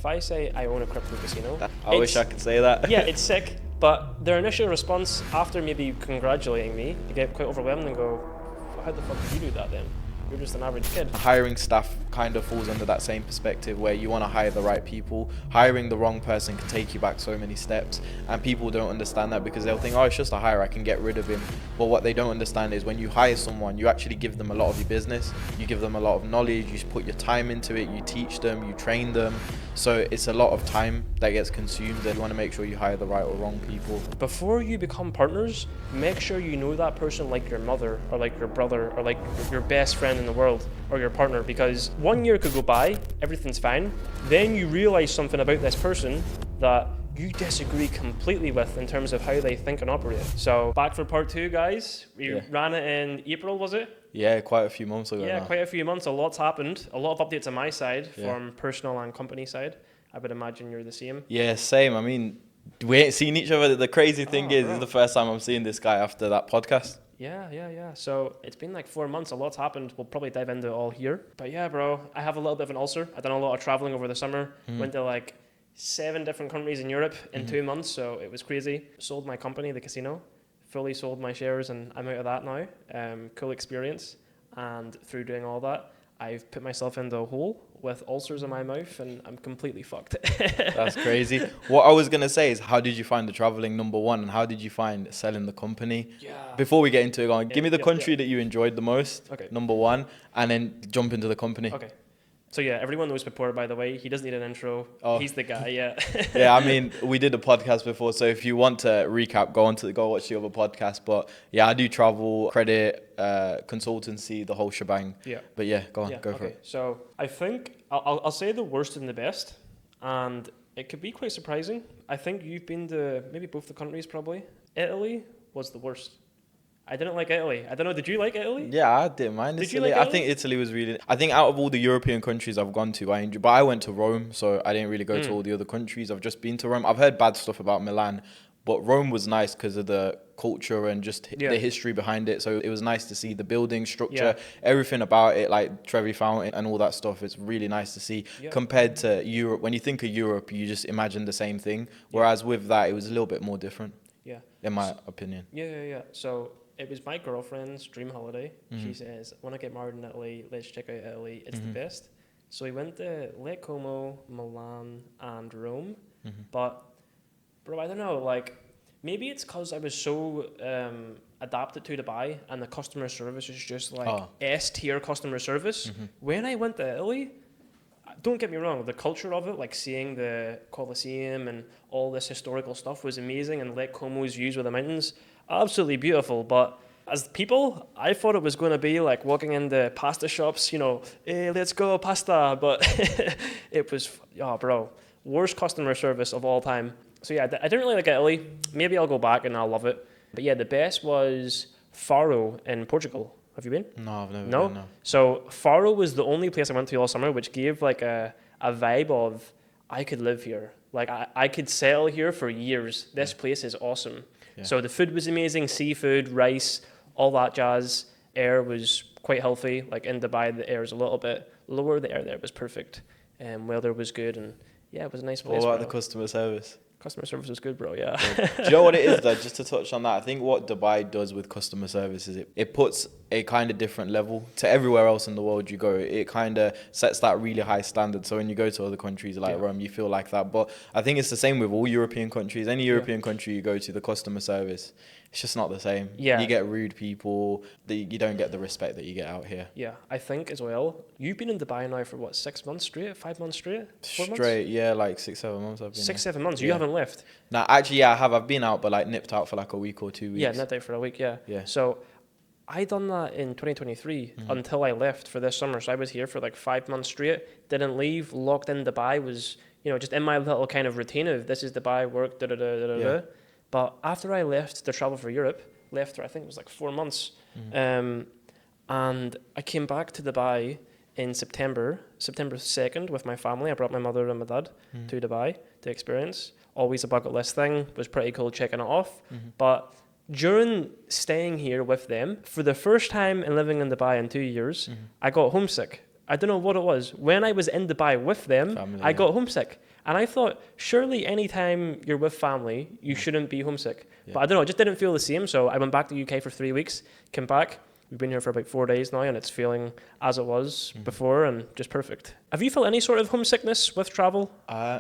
if I say I own a crypto casino, I wish I could say that. Yeah, it's sick, but their initial response after maybe congratulating me, you get quite overwhelmed and go, how the fuck did you do that then? You're just an average kid. Hiring staff kind of falls under that same perspective where you want to hire the right people. Hiring the wrong person can take you back so many steps, and people don't understand that because they'll think, oh, it's just a hire, I can get rid of him. But what they don't understand is when you hire someone, you actually give them a lot of your business, you give them a lot of knowledge, you put your time into it, you teach them, you train them. So it's a lot of time that gets consumed, and you want to make sure you hire the right or wrong people. Before you become partners, make sure you know that person like your mother or like your brother or like your best friend in the world or your partner, because 1 year could go by, everything's fine, then you realize something about this person that you disagree completely with in terms of how they think and operate. So back for part 2, guys. We ran it in April, was it? Yeah, quite a few months ago. Yeah, now. quite a few months. A lot's happened. A lot of updates on my side from personal and company side. I would imagine you're the same. Yeah, same. I mean, we ain't seen each other. The crazy thing is, this is the first time I'm seeing this guy after that podcast. Yeah. So it's been like 4 months. A lot's happened. We'll probably dive into it all here. But yeah, bro, I have a little bit of an ulcer. I've done a lot of traveling over the summer. Went to like 7 different countries in Europe in 2 months. So it was crazy. Sold my company, the casino. Fully sold my shares and I'm out of that now. Cool experience. And through doing all that, I've put myself into a hole with ulcers in my mouth and I'm completely fucked. That's crazy. What I was going to say is, how did you find the traveling, number one, and how did you find selling the company? Yeah. Before we get into it, give me the country that you enjoyed the most, okay. number one, and then jump into the company. Okay. So yeah, everyone knows Papor, by the way. He doesn't need an intro. Oh. He's the guy, yeah. Yeah, I mean, we did a podcast before, so if you want to recap, go watch the other podcast. But yeah, I do travel, credit, consultancy, the whole shebang. Yeah. But yeah, go for it. So I think I'll say the worst and the best, and it could be quite surprising. I think you've been to maybe both the countries probably. Italy was the worst. I didn't like Italy. I don't know, did you like Italy? Yeah, I didn't mind Italy. Did you like Italy? I think Italy was really... I think out of all the European countries I've gone to, I enjoyed... But I went to Rome, so I didn't really go to all the other countries. I've just been to Rome. I've heard bad stuff about Milan, but Rome was nice because of the culture and just the history behind it. So it was nice to see the building structure, everything about it, like Trevi Fountain and all that stuff. It's really nice to see compared to Europe. When you think of Europe, you just imagine the same thing. Whereas with that, it was a little bit more different. Yeah. In my opinion. Yeah. So... it was my girlfriend's dream holiday. She says, when I get married in Italy, let's check out Italy. It's the best. So we went to Lake Como, Milan, and Rome. But, bro, I don't know, like, maybe it's because I was so adapted to Dubai and the customer service is just like S-tier customer service. When I went to Italy, don't get me wrong, the culture of it, like seeing the Colosseum and all this historical stuff was amazing, and Lake Como's views with the mountains, absolutely beautiful. But as people, I thought it was going to be like walking into pasta shops, you know, hey, let's go pasta. But it was, worst customer service of all time. So yeah, I didn't really like Italy. Maybe I'll go back and I'll love it. But yeah, the best was Faro in Portugal. Have you been? No, I've never been, no. So Faro was the only place I went to all summer, which gave like a vibe of, I could live here. Like I could settle here for years. This place is awesome. Yeah. So the food was amazing, seafood, rice, all that jazz. Air was quite healthy. Like in Dubai, the air is a little bit lower. The air there was perfect. Weather was good. And yeah, it was a nice place. What about the customer service? Customer service was good, bro, yeah. Do you know what it is, though? Just to touch on that, I think what Dubai does with customer service is it puts a kind of different level to everywhere else in the world you go. It kind of sets that really high standard. So when you go to other countries like Rome, you feel like that. But I think it's the same with all European countries. Any European country you go to, the customer service, it's just not the same. Yeah. You get rude people. You don't get the respect that you get out here. Yeah, I think as well. You've been in Dubai now for what, 6 months straight? 5 months straight? 4 months? Straight, yeah, like 6-7 months I've been 6-7 months? You haven't left? No, actually, yeah, I have. I've been out, but like nipped out for like a week or 2 weeks. Yeah, nipped out for a week, yeah. So I done that in 2023 until I left for this summer. So I was here for like 5 months straight, didn't leave, locked in Dubai, was, you know, just in my little kind of routine of this is Dubai, work, da-da-da-da-da. But after I left to travel for Europe, left for I think it was like 4 months, and I came back to Dubai in September 2nd with my family. I brought my mother and my dad to Dubai to experience. Always a bucket list thing, was pretty cool checking it off. But during staying here with them, for the first time in living in Dubai in 2 years, I got homesick. I don't know what it was. When I was in Dubai with them, Family, I got homesick. And I thought, surely anytime you're with family, you shouldn't be homesick. Yeah. But I don't know, it just didn't feel the same. So I went back to the UK for 3 weeks, came back. We've been here for about 4 days now, and it's feeling as it was before and just perfect. Have you felt any sort of homesickness with travel?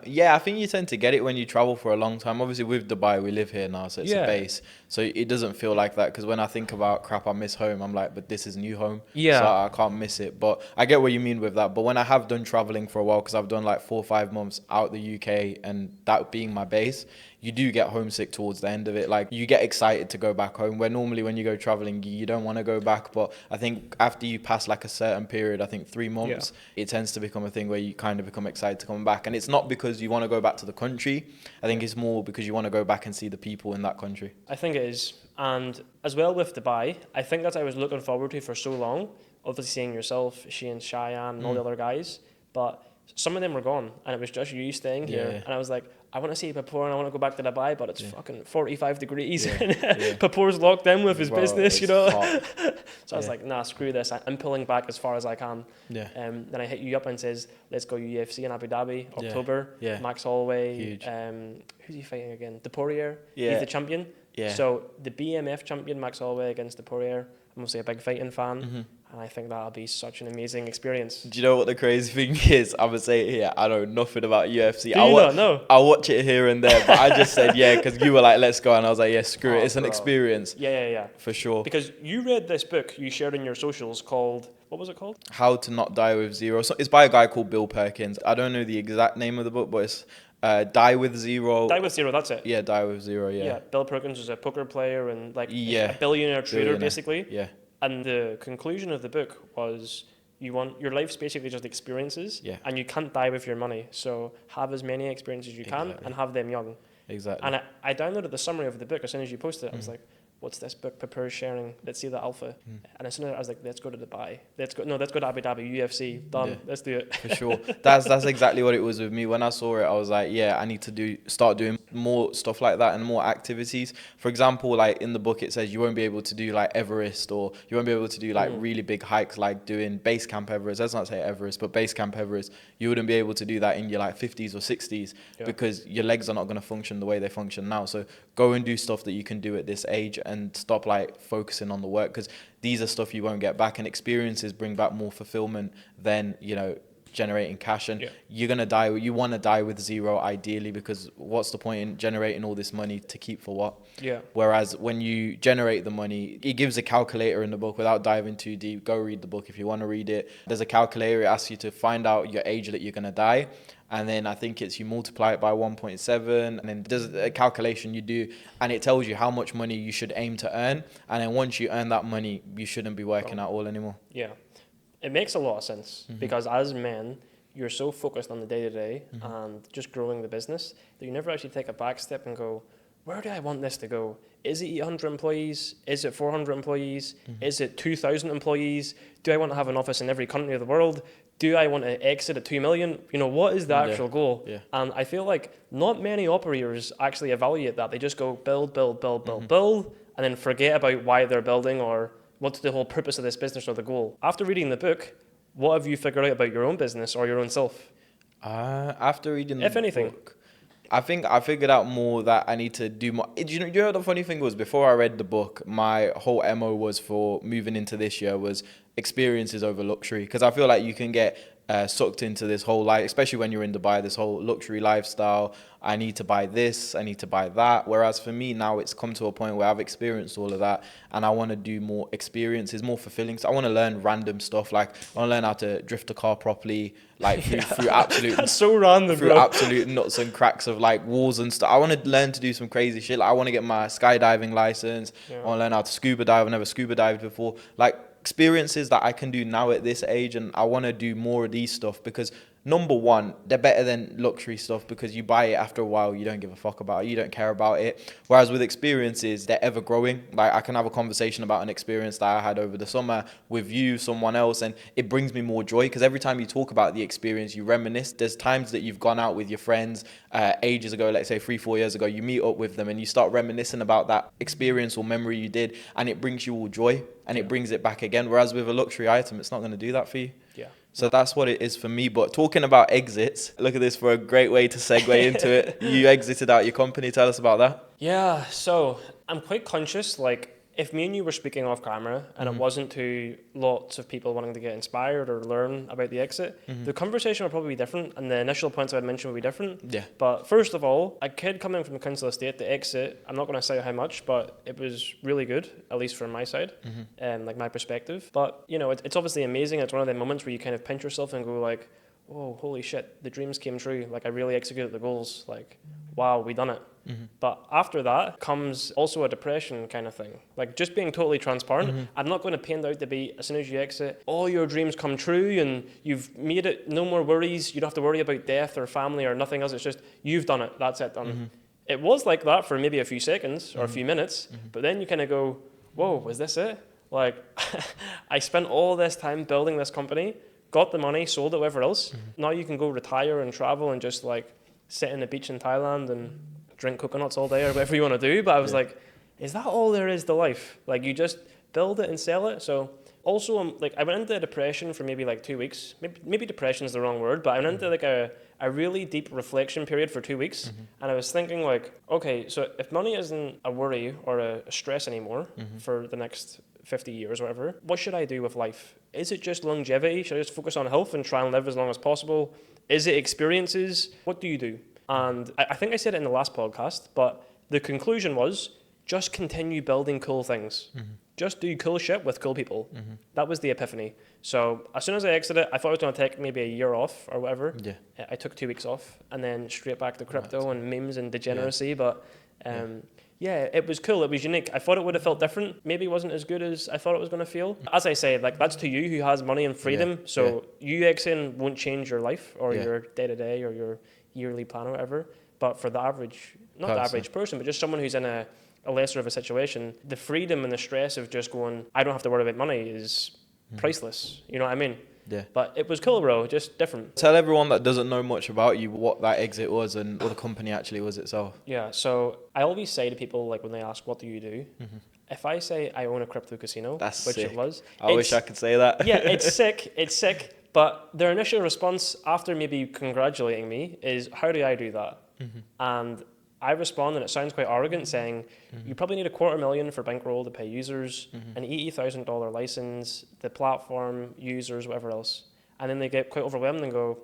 Yeah, I think you tend to get it when you travel for a long time. Obviously, with Dubai, we live here now, so it's Yeah. a base. So it doesn't feel like that, because when I think about crap, I miss home, I'm like, but this is new home. Yeah. So I can't miss it. But I get what you mean with that. But when I have done traveling for a while, because I've done like 4 or 5 months out the UK, and that being my base, you do get homesick towards the end of it. Like, you get excited to go back home, where normally when you go traveling, you don't want to go back. But I think after you pass like a certain period, I think 3 months, it tends to become a thing where you kind of become excited to come back. And it's not because you want to go back to the country. I think it's more because you want to go back and see the people in that country. I think it is. And as well with Dubai, I think that I was looking forward to for so long. Obviously seeing yourself, Shane, Cheyenne, and all the other guys. But some of them were gone, and it was just you staying here. Yeah. And I was like, I want to see Papour and I want to go back to Dubai, but it's fucking 45 degrees. Yeah. Papour's locked in with his Well, business, it's you know. hot. So I was like, nah, screw this. I'm pulling back as far as I can. Yeah. Then I hit you up and says, let's go UFC in Abu Dhabi, October. Yeah. Max Holloway. Huge. Who's he fighting again? Depourier. Yeah. He's the champion. Yeah. So the BMF champion, Max Holloway, against Depourier. I'm obviously a big fighting fan. And I think that'll be such an amazing experience. Do you know what the crazy thing is? I'm going to say it here. I know nothing about UFC. Do you not know? I watch it here and there, but I just said, yeah, because you were like, let's go. And I was like, yeah, screw it. Oh, It's an bro. experience. Yeah. For sure. Because you read this book you shared in your socials called, what was it called? How to Not Die with Zero. So it's by a guy called Bill Perkins. I don't know the exact name of the book, but it's Die with Zero. Die with Zero, that's it. Yeah, Die with Zero, Yeah, Bill Perkins was a poker player and like Yeah. a billionaire trader, Billionaire. basically. Yeah. And the conclusion of the book was your life's basically just experiences, Yeah. and you can't die with your money. So have as many experiences as you can Exactly. and have them young. Exactly. And I downloaded the summary of the book as soon as you posted it. I was like, what's this book Papour sharing? Let's see the alpha. And as soon as I was like, let's go to Dubai. Let's go to Abu Dhabi, UFC, done. Yeah. Let's do it. For sure. That's exactly what it was with me. When I saw it, I was like, yeah, I need to start doing more stuff like that and more activities. For example, like in the book, it says you won't be able to do like Everest, or you won't be able to do like really big hikes, like doing base camp Everest. Let's not say Everest, but base camp Everest. You wouldn't be able to do that in your like 50s or 60s because your legs are not going to function the way they function now. So go and do stuff that you can do at this age and stop like focusing on the work, because these are stuff you won't get back, and experiences bring back more fulfillment than, you know, generating cash. And you want to die with zero ideally, because what's the point in generating all this money to keep for what? Whereas when you generate the money, it gives a calculator in the book. Without diving too deep, go read the book if you want to read it. There's a calculator. It asks you to find out your age that you're going to die, and then I think it's you multiply it by 1.7, and then there's a calculation you do, and it tells you how much money you should aim to earn. And then once you earn that money, you shouldn't be working at all anymore. Yeah. It makes a lot of sense because as men, you're so focused on the day-to-day and just growing the business that you never actually take a back step and go, where do I want this to go? Is it 800 employees? Is it 400 employees? Is it 2,000 employees? Do I want to have an office in every country of the world? Do I want to exit at 2 million? You know, what is the actual goal? Yeah. And I feel like not many operators actually evaluate that. They just go build, and then forget about why they're building or what's the whole purpose of this business or the goal. After reading the book, what have you figured out about your own business or your own self? After reading the If anything. book, I think I figured out more that I need to do more. You know what the funny thing was? Before I read the book, my whole MO was for moving into this year was experiences over luxury. Because I feel like you can get sucked into this whole life, especially when you're in Dubai, this whole luxury lifestyle. I need to buy this, I need to buy that. Whereas for me now, it's come to a point where I've experienced all of that, and I want to do more experiences, more fulfilling. So I want to learn random stuff. Like I want to learn how to drift a car properly, like through absolute That's so random, through bro. absolute nuts and cracks of like walls and stuff. I want to learn to do some crazy shit. Like I want to get my skydiving license. I want to learn how to scuba dive. I've never scuba dived before. Like experiences that I can do now at this age, and I want to do more of these stuff because number one, they're better than luxury stuff because you buy it after a while, you don't give a fuck about it, you don't care about it. Whereas with experiences, they're ever growing. Like I can have a conversation about an experience that I had over the summer with you, someone else, and it brings me more joy because every time you talk about the experience, you reminisce. There's times that you've gone out with your friends ages ago, let's say 3-4 years ago, you meet up with them and you start reminiscing about that experience or memory you did, and it brings you all joy and it brings it back again. Whereas with a luxury item, it's not going to do that for you. Yeah. So that's what it is for me. But talking about exits, look at this for a great way to segue into it. You exited out your company. Tell us about that. Yeah, so I'm quite conscious, like, if me and you were speaking off camera and it wasn't to lots of people wanting to get inspired or learn about the exit, the conversation would probably be different and the initial points I'd mentioned would be different. Yeah. But first of all, a kid coming from the council estate, the exit, I'm not going to say how much, but it was really good, at least from my side, and like my perspective. But, you know, it's obviously amazing. It's one of the moments where you kind of pinch yourself and go like, oh, holy shit, the dreams came true. Like, I really executed the goals. Like, wow, we done it. But after that comes also a depression kind of thing. Like, just being totally transparent, I'm not going to paint out to be, as soon as you exit, all your dreams come true and you've made it, no more worries. You don't have to worry about death or family or nothing else. It's just, you've done it. That's it, done. It was like that for maybe a few seconds or a few minutes. But then you kind of go, whoa, was this it? Like, I spent all this time building this company, got the money, sold it, whatever else. Now you can go retire and travel and just like sit on the beach in Thailand and drink coconuts all day or whatever you want to do. But I was like, is that all there is to life? Like, you just build it and sell it. So also, I went into depression for maybe like 2 weeks. Maybe depression is the wrong word, but I went into like a really deep reflection period for 2 weeks. And I was thinking like, okay, so if money isn't a worry or a stress anymore for the next 50 years or whatever, what should I do with life? Is it just longevity? Should I just focus on health and try and live as long as possible? Is it experiences? What do you do? And I think I said it in the last podcast, but the conclusion was just continue building cool things. Just do cool shit with cool people. That was the epiphany. So as soon as I exited, I thought I was going to take maybe a year off or whatever. Yeah. I took 2 weeks off and then straight back to crypto and memes and degeneracy. Yeah. But yeah, it was cool. It was unique. I thought it would have felt different. Maybe it wasn't as good as I thought it was going to feel. As I say, like, that's to you who has money and freedom. So you exiting won't change your life or your day-to-day or your yearly plan or whatever. But for the average, not the average person, but just someone who's in a lesser of a situation, the freedom and the stress of just going, I don't have to worry about money is priceless. You know what I mean? Yeah. But it was cool, bro. Just different. Tell everyone that doesn't know much about you what that exit was and what the company actually was itself. Yeah. So I always say to people, like, when they ask, what do you do? If I say I own a crypto casino, which it was. I wish I could say that. Yeah, it's sick. It's sick. But their initial response after maybe congratulating me is, how do I do that? And I respond, and it sounds quite arrogant, saying, you probably need $250,000 for bankroll to pay users, an $80,000 license, the platform, users, whatever else. And then they get quite overwhelmed and go,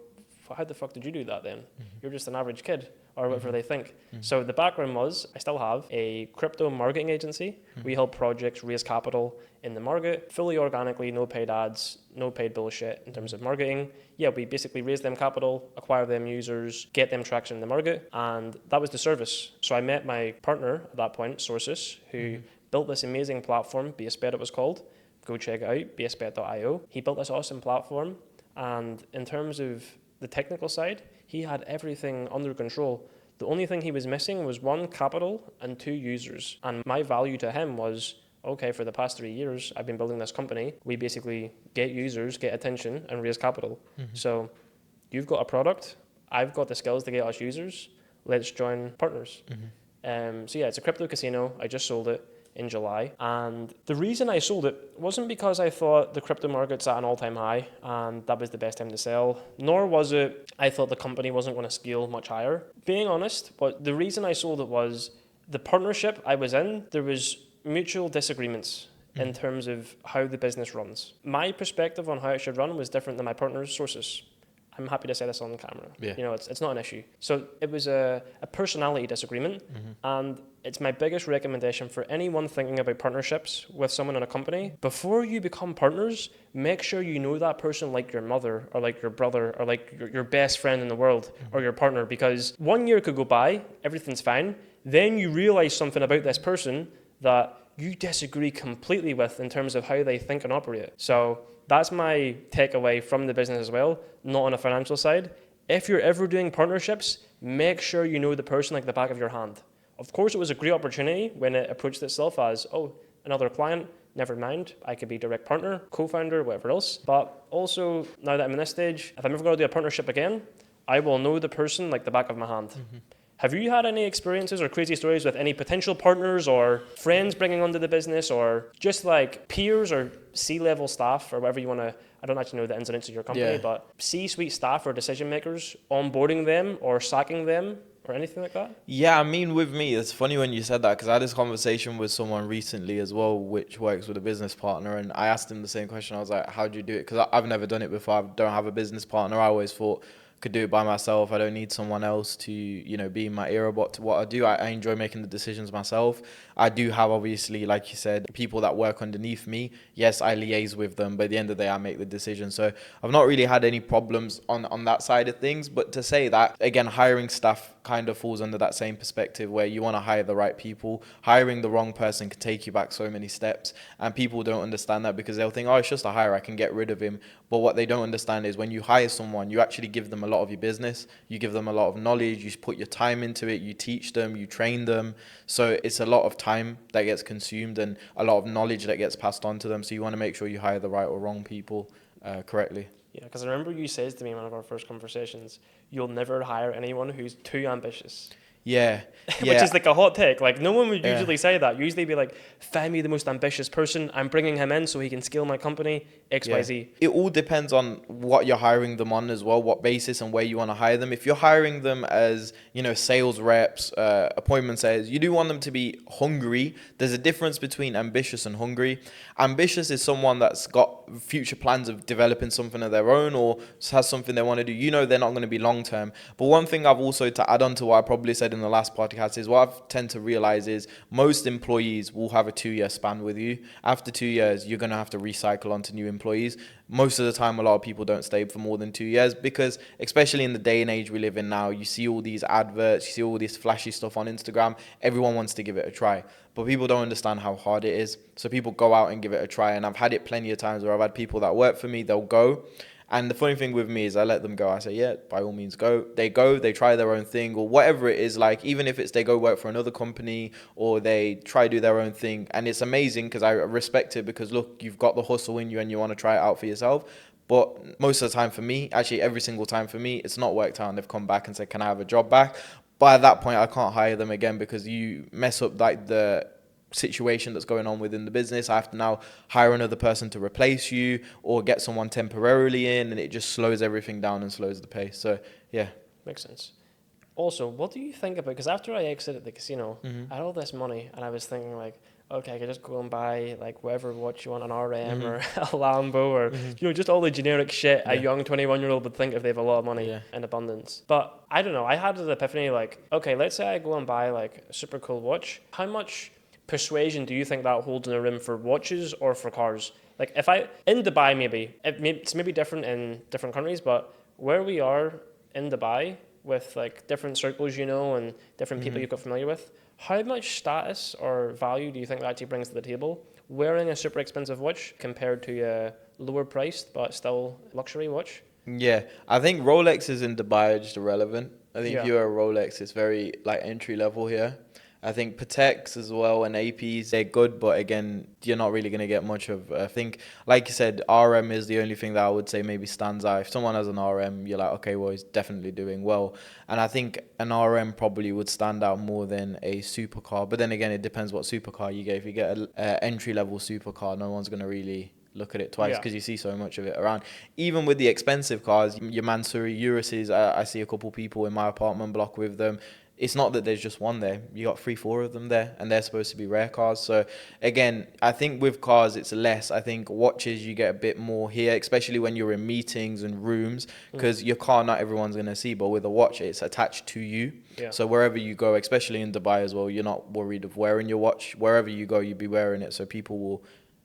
how the fuck did you do that then? You're just an average kid, or whatever they think. So the background was, I still have a crypto marketing agency. We help projects raise capital in the market, fully organically, no paid ads, no paid bullshit in terms of marketing. Yeah, we basically raise them capital, acquire them users, get them traction in the market, and that was the service. So I met my partner at that point, Sources, who built this amazing platform, BSBet it was called. Go check it out, bsbet.io. He built this awesome platform, and in terms of the technical side, he had everything under control. The only thing he was missing was 1, capital, and 2, users. And my value to him was, okay, for the past 3 years, I've been building this company. We basically get users, get attention, and raise capital. So you've got a product. I've got the skills to get us users. Let's join partners. So yeah, it's a crypto casino. I just sold it in July. And the reason I sold it wasn't because I thought the crypto market's at an all-time high and that was the best time to sell, nor was it I thought the company wasn't going to scale much higher. Being honest, but the reason I sold it was the partnership I was in, there was mutual disagreements in terms of how the business runs. My perspective on how it should run was different than my partner's Sources. I'm happy to say this on camera. Yeah. You know, it's not an issue. So it was a personality disagreement, and it's my biggest recommendation for anyone thinking about partnerships with someone in a company. Before you become partners, make sure you know that person like your mother or like your brother or like your best friend in the world or your partner, because 1 year could go by, everything's fine, then you realize something about this person that you disagree completely with in terms of how they think and operate. So that's my takeaway from the business as well, not on a financial side. If you're ever doing partnerships, make sure you know the person like the back of your hand. Of course, it was a great opportunity when it approached itself as, oh, another client, never mind, I could be direct partner, co-founder, whatever else. But also, now that I'm in this stage, if I'm ever going to do a partnership again, I will know the person like the back of my hand. Have you had any experiences or crazy stories with any potential partners or friends bringing onto the business or just like peers or C-level staff or whatever you want to, I don't actually know the ins and outs of your company, Yeah. but C-suite staff or decision makers, onboarding them or sacking them or anything like that? Yeah, I mean, with me, it's funny when you said that because I had this conversation with someone recently as well, which works with a business partner, and I asked him the same question. I was like, "How do you do it?" Because I've never done it before. I don't have a business partner. I always thought I could do it by myself. I don't need someone else to, be in my ear about to what I do. I enjoy making the decisions myself. I do have, obviously, like you said, people that work underneath me. Yes, I liaise with them, but at the end of the day, I make the decision. So I've not really had any problems on that side of things. But to say that, again, hiring staff kind of falls under that same perspective where you want to hire the right people. Hiring the wrong person can take you back so many steps, and people don't understand that because they'll think, oh, it's just a hire, I can get rid of him. But what they don't understand is when you hire someone, you actually give them a lot of your business, you give them a lot of knowledge, you put your time into it, you teach them, you train them. So it's a lot of time that gets consumed and a lot of knowledge that gets passed on to them. So you want to make sure you hire the right or wrong people correctly. Yeah, because I remember you said to me in one of our first conversations, you'll never hire anyone who's too ambitious. Yeah, Which yeah. is like a hot take. Like, no one would Yeah. usually say that. Usually be like, find me the most ambitious person. I'm bringing him in so he can scale my company, XYZ. It all depends on what you're hiring them on as well, what basis and where you want to hire them. If you're hiring them as, sales reps, appointment setters, you do want them to be hungry. There's a difference between ambitious and hungry. Ambitious is someone that's got future plans of developing something of their own or has something they want to do. They're not going to be long term. But one thing I've also, to add on to what I probably said in the last podcast, is what I've tend to realize is most employees will have a 2-year span with you. After 2 years, you're going to have to recycle onto new employees. Most of the time, a lot of people don't stay for more than 2 years because, especially in the day and age we live in now, you see all these adverts, you see all this flashy stuff on Instagram. Everyone wants to give it a try, but people don't understand how hard it is. So people go out and give it a try. And I've had it plenty of times where I've had people that work for me, they'll go. And the funny thing with me is I let them go. I say, yeah, by all means go, they try their own thing or whatever it is. Like, even if it's they go work for another company or they try do their own thing. And it's amazing because I respect it because, look, you've got the hustle in you and you want to try it out for yourself. But most of the time for me, actually every single time for me, it's not worked out and they've come back and said, can I have a job back? By that point, I can't hire them again because you mess up like the situation that's going on within the business. I have to now hire another person to replace you or get someone temporarily in, and it just slows everything down and slows the pace. So yeah, Makes sense. Also, what do you think about, because after I exited the casino, I had all this money and I was thinking like, okay, I could just go and buy like whatever watch you want, an RM or a Lambo or, just all the generic shit a young 21-year-old would think if they have a lot of money in abundance. But I don't know, I had an epiphany like, okay, let's say I go and buy like a super cool watch. How much persuasion do you think that holds in a room for watches or for cars? Like if in Dubai it's maybe different in different countries, but where we are in Dubai with like different circles, and different people you've got familiar with, how much status or value do you think that actually brings to the table wearing a super expensive watch compared to a lower priced but still luxury watch? yeah. I think Rolexes in Dubai are just irrelevant. I think Yeah. if you wear a Rolex, it's very like entry level here. I think Pateks as well and APs, they're good, but again, you're not really going to get much of. I think, like you said, RM is the only thing that I would say maybe stands out. If someone has an RM, you're like, okay, well, he's definitely doing well. And I think an RM probably would stand out more than a supercar. But then again, it depends what supercar you get. If you get an entry-level supercar, no one's going to really look at it twice because you see so much of it around. Even with the expensive cars, your Mansouri Urises, I see a couple people in my apartment block with them. It's not that there's just one there. You got 3-4 of them there, and they're supposed to be rare cars. So again, I think with cars it's less. I think watches you get a bit more here, especially when you're in meetings and rooms, because your car not everyone's gonna see, but with a watch it's attached to you. Yeah. So wherever you go, especially in Dubai as well, you're not worried of wearing your watch. Wherever you go, you'll be wearing it, so people will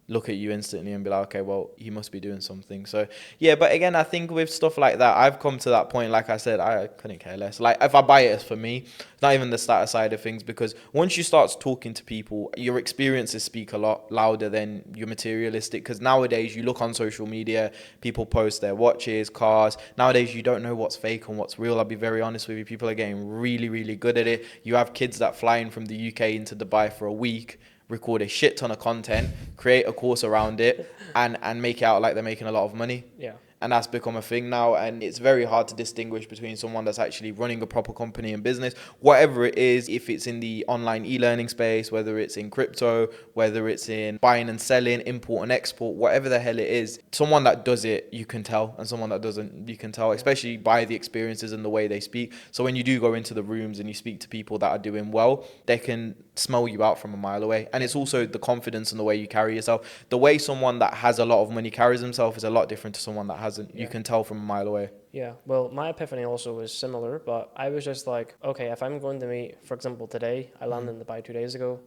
look at you instantly and be like, okay, well, he must be doing something. So yeah, but again, I think with stuff like that, I've come to that point, like I said, I couldn't care less. Like if I buy it, it's for me. It's not even the status side of things, because once you start talking to people, your experiences speak a lot louder than your materialistic. Because nowadays you look on social media, people post their watches, cars. Nowadays you don't know what's fake and what's real. I'll be very honest with you, people are getting really, really good at it. You have kids that fly in from the UK into Dubai for a week, record a shit ton of content, create a course around it, and make it out like they're making a lot of money. Yeah. and that's become a thing now. And it's very hard to distinguish between someone that's actually running a proper company and business, whatever it is, if it's in the online e-learning space, whether it's in crypto, whether it's in buying and selling, import and export, whatever the hell it is. Someone that does it, you can tell, and someone that doesn't, you can tell, especially by the experiences and the way they speak. So when you do go into the rooms and you speak to people that are doing well, they can smell you out from a mile away. And it's also the confidence and the way you carry yourself. The way someone that has a lot of money carries himself is a lot different to someone that hasn't. You can tell from a mile away. Yeah, well, my epiphany also was similar, but I was just like, okay, if I'm going to meet, for example, today, I landed in Dubai 2 days ago,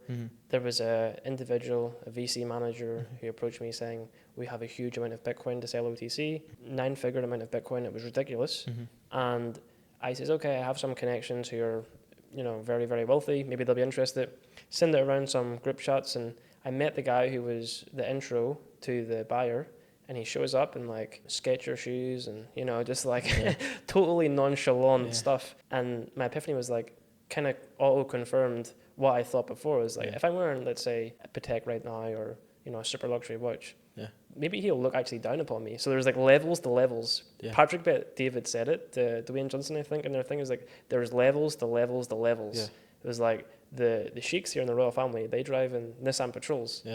there was a individual, a VC manager who approached me saying, we have a huge amount of Bitcoin to sell OTC, 9-figure amount of Bitcoin, it was ridiculous. And I says, okay, I have some connections who are, you know, very, very wealthy, maybe they'll be interested. Send it around some group chats, and I met the guy who was the intro to the buyer. And he shows up in like Skechers shoes and, you know, just like totally nonchalant stuff. And my epiphany was like kind of auto-confirmed what I thought before. Was like, if I'm wearing, let's say, a Patek right now or, you know, a super luxury watch, maybe he'll look actually down upon me. So there's like levels to levels. Patrick David said it, Dwayne Johnson, I think, and their thing is like, there's levels to levels to levels. It was like the sheiks here in the royal family, they drive in Nissan Patrols.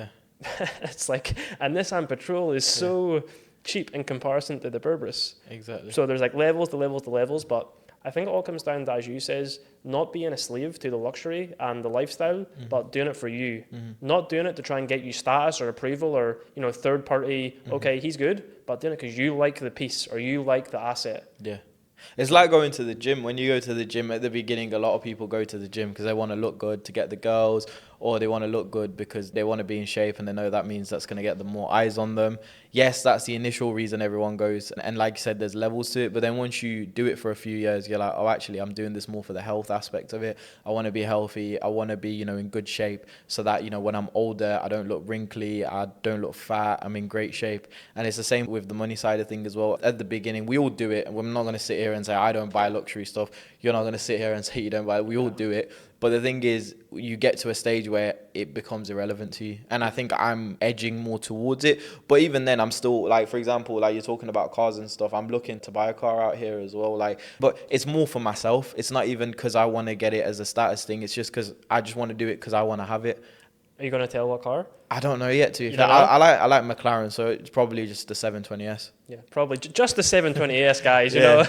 It's like a Nissan Patrol is so cheap in comparison to the Berberis. Exactly. So there's like levels to levels to levels, but I think it all comes down to, as you says, not being a slave to the luxury and the lifestyle, but doing it for you. Not doing it to try and get you status or approval or, you know, third party, okay, he's good, but doing it because you like the piece or you like the asset. Yeah. It's like going to the gym. When you go to the gym at the beginning, a lot of people go to the gym because they want to look good to get the girls, or they want to look good because they want to be in shape and they know that means that's going to get them more eyes on them. Yes, that's the initial reason everyone goes. And like you said, there's levels to it. But then once you do it for a few years, you're like, oh, actually, I'm doing this more for the health aspect of it. I want to be healthy. I want to be, you know, in good shape so that, you know, when I'm older, I don't look wrinkly. I don't look fat. I'm in great shape. And it's the same with the money side of things as well. At the beginning, we all do it. And we're not going to sit here and say, I don't buy luxury stuff. You're not going to sit here and say you don't buy it. We all do it. But the thing is, you get to a stage where it becomes irrelevant to you. And I think I'm edging more towards it. But even then, I'm still, like, for example, like you're talking about cars and stuff. I'm looking to buy a car out here as well. Like, but it's more for myself. It's not even because I want to get it as a status thing. It's just because I just want to do it because I want to have it. Are you going to tell what car? I don't know yet. To be fair, I like McLaren, so it's probably just the 720S. Yeah, probably just the 720S, guys. You know.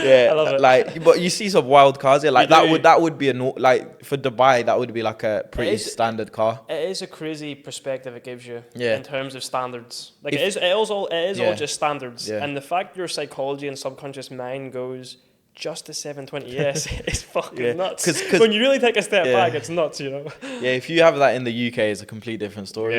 Yeah, I love it. Like, but you see some wild cars here. Like that would be like for Dubai, that would be like a pretty standard car. It is a crazy perspective it gives you in terms of standards. Like it is all just standards, and the fact your psychology and subconscious mind goes, just the 720S is fucking nuts. Cause when you really take a step back, it's nuts, you know. Yeah, if you have that in the UK, it's a complete different story.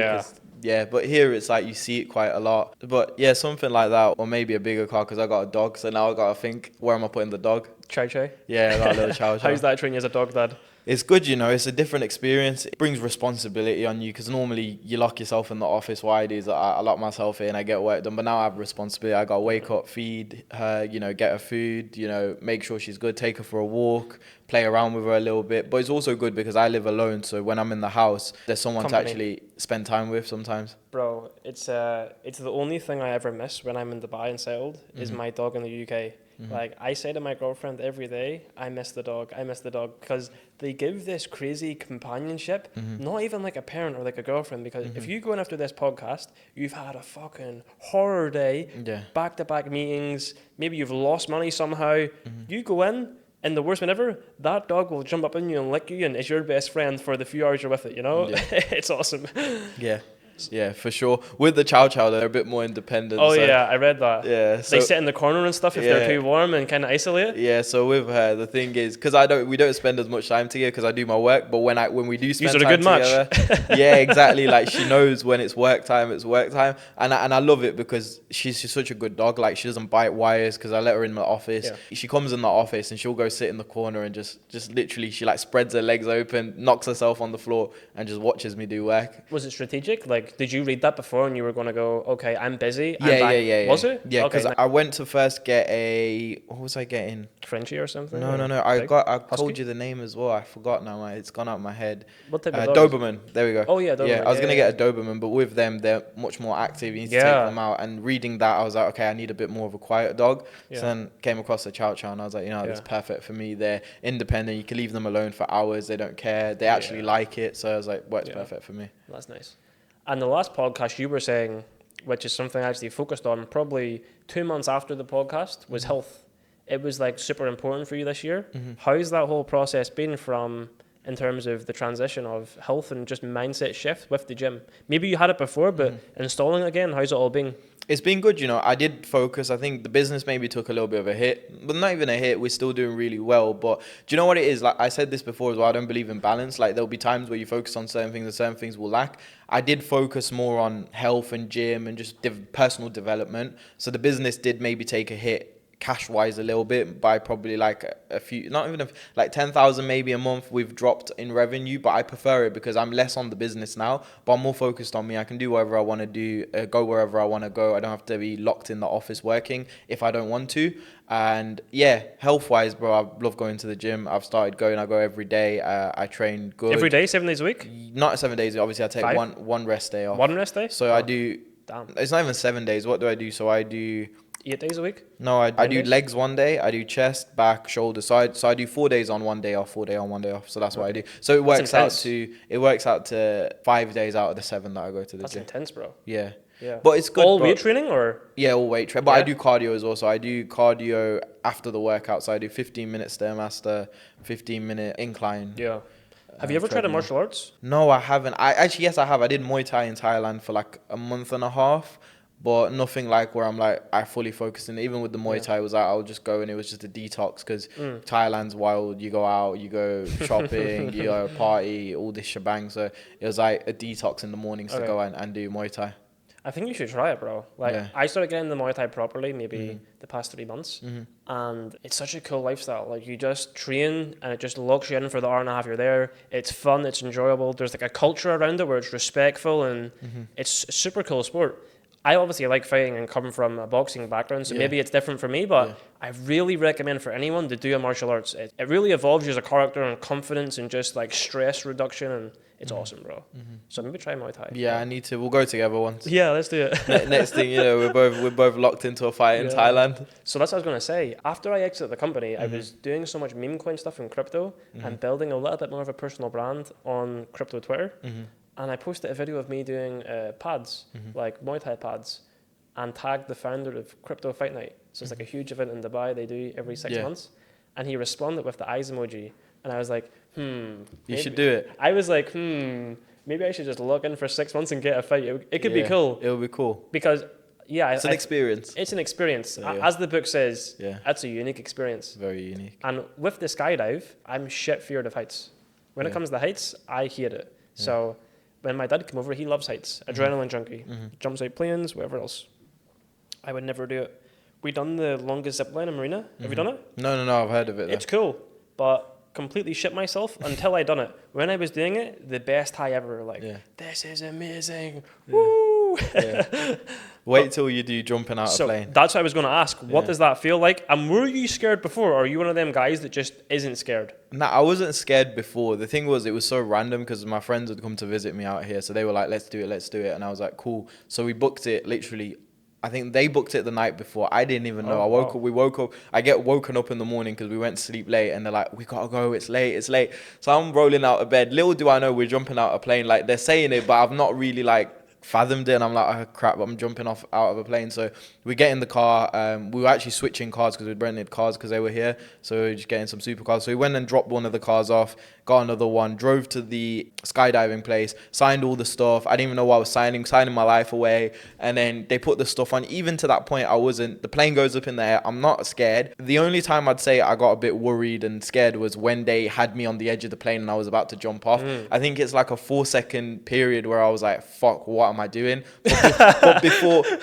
Yeah, but here it's like you see it quite a lot. But yeah, something like that, or maybe a bigger car because I got a dog. So now I got to think, where am I putting the dog? Chai. Yeah, I got a little chow. How's that treating you as a dog dad? It's good, you know, it's a different experience. It brings responsibility on you because normally you lock yourself in the office. What I do is I lock myself in, I get work done. But now I have responsibility. I got to wake up, feed her, you know, get her food, you know, make sure she's good, take her for a walk, play around with her a little bit. But it's also good because I live alone. So when I'm in the house, there's someone to actually spend time with sometimes. Bro, it's the only thing I ever miss when I'm in Dubai and settled is my dog in the UK. Like, I say to my girlfriend every day, I miss the dog, because they give this crazy companionship, not even like a parent or like a girlfriend, because if you go in after this podcast, you've had a fucking horror day, back-to-back meetings, maybe you've lost money somehow, you go in, and the worst one ever, that dog will jump up on you and lick you, and is your best friend for the few hours you're with it, you know? It's awesome. Yeah, for sure. With the chow chow, they're a bit more independent. Oh, so, yeah, I read that. Yeah. So, they sit in the corner and stuff if they're too warm and kind of isolate. Yeah, so with her, the thing is, because we don't spend as much time together because I do my work, but when we do spend time together, yeah, exactly. Like, she knows when it's work time, and I love it because she's such a good dog. Like, she doesn't bite wires because I let her in my office. Yeah. She comes in the office and she'll go sit in the corner and just literally, she like spreads her legs open, knocks herself on the floor and just watches me do work. Was it strategic? Like, like, did you read that before and you were going to go, okay, I'm busy? Yeah. Was it? Yeah, because Okay, I went to first get what was I getting? Frenchie or something? No, or no, no. I pig? told Husky? you the name as well. I forgot now. It's gone out of my head. What type of dog is it? Doberman. There we go. Oh, yeah, Yeah, Doberman. I was Yeah, gonna yeah, get a Doberman, but with them, they're much more active. You need to take yeah. them out. And reading that, I was like, okay, I need a bit more of a quiet dog. Yeah. So then came across the Chow Chow, and I was like, it's Yeah. perfect for me. They're independent. You can leave them alone for hours. They don't care. They actually Yeah. like it. So I was like, well, it's Yeah. perfect for me. That's nice. And the last podcast you were saying, which is something I actually focused on probably 2 months after the podcast, was health. It was like super important for you this year. How's that whole process been from, in terms of the transition of health and just mindset shift with the gym? Maybe you had it before, but installing it again, how's it all been? It's been good, I did focus. I think the business maybe took a little bit of a hit, but not even a hit. We're still doing really well. But do you know what it is? Like I said this before as well, I don't believe in balance. Like there'll be times where you focus on certain things and certain things will lack. I did focus more on health and gym and just personal development. So the business did maybe take a hit cash wise a little bit by probably like a few, not even like 10,000 maybe a month we've dropped in revenue, but I prefer it because I'm less on the business now, but I'm more focused on me. I can do whatever I want to do, go wherever I want to go. I don't have to be locked in the office working if I don't want to. And yeah, health wise, bro, I love going to the gym. I've started going. I go every day. I train good. Every day, 7 days a week? Not 7 days. Obviously, I take 5? one rest day off. One rest day? So I do. Damn. It's not even 7 days. What do I do? So I do 8 days a week? No, I do days? legs one day. I do chest, back, shoulder. So I do 4 days on, 1 day off, 4 day on, 1 day off. So that's what I do. So it works out to 5 days out of the 7 that I go to the That's gym. intense, bro. Yeah. Yeah. But it's good. All weight training or? Yeah, all weight training. But I Yeah. do cardio as well. So I do cardio after the workout. So I do 15-minute Stairmaster, 15-minute incline. Yeah. Have you ever tried a treadmill. martial arts? No, I haven't. Yes, I have. I did Muay Thai in Thailand for like a month and a half. But nothing like where I'm like, I fully focused in. Even with the Muay Thai, it was like, I'll just go and it was just a detox because Thailand's wild. You go out, you go shopping, you go party, all this shebang. So it was like a detox in the mornings to go and do Muay Thai. I think you should try it, bro. Like, Yeah. I started getting the Muay Thai properly maybe the past 3 months. And it's such a cool lifestyle. Like, you just train and it just locks you in for the hour and a half you're there. It's fun, it's enjoyable. There's like a culture around it where it's respectful and it's a super cool sport. I obviously like fighting and come from a boxing background, so maybe it's different for me, but I really recommend for anyone to do a martial arts. It really evolves you as a character and confidence and just like stress reduction, and it's awesome, bro. So maybe try Muay Thai. Yeah, I need to. We'll go together once. Yeah, let's do it. Next thing we're both locked into a fight in Thailand. So that's what I was going to say. After I exited the company, I was doing so much meme coin stuff in crypto and building a little bit more of a personal brand on crypto Twitter. And I posted a video of me doing pads, like Muay Thai pads, and tagged the founder of Crypto Fight Night. So it's like a huge event in Dubai they do every 6 months. And he responded with the eyes emoji. And I was like, You should do it. I was like, maybe I should just log in for 6 months and get a fight. It could be cool. It would be cool. Because, It's an experience. It's an experience. Yeah. As the book says, Yeah. it's a unique experience. Very unique. And with the skydive, I'm shit feared of heights. When it comes to heights, I hate it. So when my dad came over, he loves heights, adrenaline junkie, jumps out planes, whatever else. I would never do it. We done the longest zip line in Marina. Have you done it? No, I've heard of it. It's cool, but completely shit myself until I done it. When I was doing it, the best high ever. Like, this is amazing. Woo! Wait till you do jumping out a plane. That's what I was going to ask. What does that feel like? And were you scared before? Or are you one of them guys that just isn't scared? Nah, I wasn't scared before. The thing was, it was so random because my friends had come to visit me out here. So they were like, let's do it. And I was like, cool. So we booked it literally. I think they booked it the night before. I didn't even know. We woke up. I get woken up in the morning because we went to sleep late. And they're like, we got to go. It's late. So I'm rolling out of bed. Little do I know we're jumping out a plane. Like, they're saying it, but I've not really like fathomed it, and I'm like, oh crap, I'm jumping off out of a plane. So we get in the car. We were actually switching cars because we'd rented cars because they were here, so we were just getting some supercars. So we went and dropped one of the cars off, got another one, drove to the skydiving place, signed all the stuff. I didn't even know what I was signing my life away. And then they put the stuff on. Even to that point, I wasn't. The plane goes up in the air. I'm not scared. The only time I'd say I got a bit worried and scared was when they had me on the edge of the plane and I was about to jump off. I think it's like a 4-second period where I was like, fuck, what am I doing? But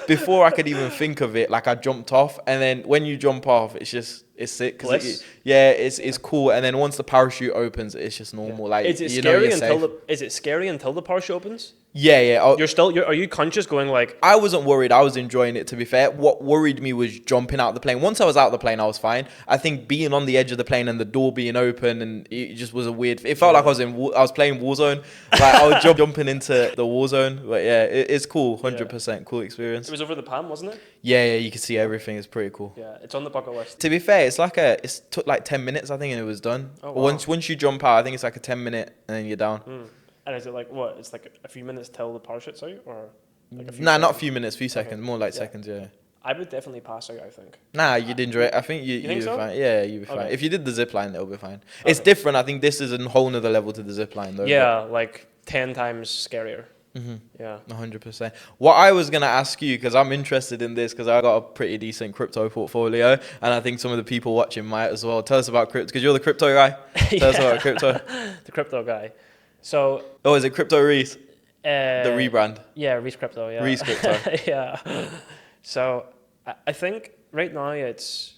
before I could even think of it, like, I jumped off. And then when you jump off, it's sick. Cause it's cool. And then once the parachute opens, it's just normal. Like, is it scary until the parachute opens? Yeah. Are you conscious going like, I wasn't worried. I was enjoying it, to be fair. What worried me was jumping out the plane. Once I was out of the plane, I was fine. I think being on the edge of the plane and the door being open, and it just was a weird. It felt like I was playing Warzone. Like I was jumping into the Warzone. But yeah, it's cool. 100% cool experience. it was over the Palm, wasn't it? Yeah. You can see everything. It's pretty cool. Yeah, it's on the bucket list. To be fair, it took like 10 minutes, I think, and it was done. Oh, wow. Once you jump out, I think it's like a 10-minute, and then you're down. And is it like what? It's like a few minutes till the parachute's out, or like a few Nah, seconds? not a few minutes, few seconds, more like seconds. Yeah. I would definitely pass out, I think. Nah, you'd enjoy it. I think you'd think be so? fine. Yeah, you'd be fine. Okay. If you did the zip line, it'll be fine. It's different. I think this is a whole nother level to the zip line, though. Yeah, like 10 times scarier. Yeah. 100%. What I was gonna ask you, because I'm interested in this, because I got a pretty decent crypto portfolio, and I think some of the people watching might as well. Tell us about crypto, because you're the crypto guy. Tell us about crypto. The crypto guy. So. Oh, is it Crypto Reese? The rebrand. Yeah, Reese Crypto. Yeah. Reese Crypto. Yeah. So I think right now it's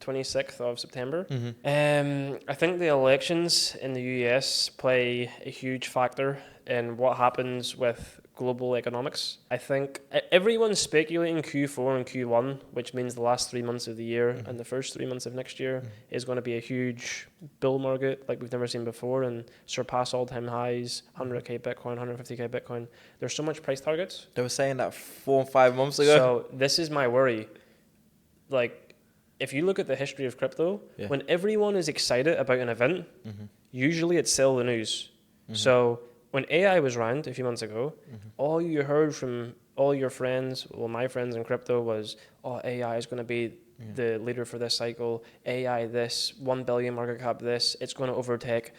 26th of September. I think the elections in the US play a huge factor in what happens with global economics. I think everyone's speculating Q4 and Q1, which means the last 3 months of the year and the first 3 months of next year is going to be a huge bull market like we've never seen before and surpass all-time highs, 100k Bitcoin, 150k Bitcoin. There's so much price targets. They were saying that 4 or 5 months ago. So this is my worry. Like, if you look at the history of crypto, when everyone is excited about an event, usually it's sell the news. So when AI was around a few months ago, all you heard from all your friends, well, my friends in crypto was, oh, AI is going to be the leader for this cycle. AI this, 1 billion market cap this, it's going to overtake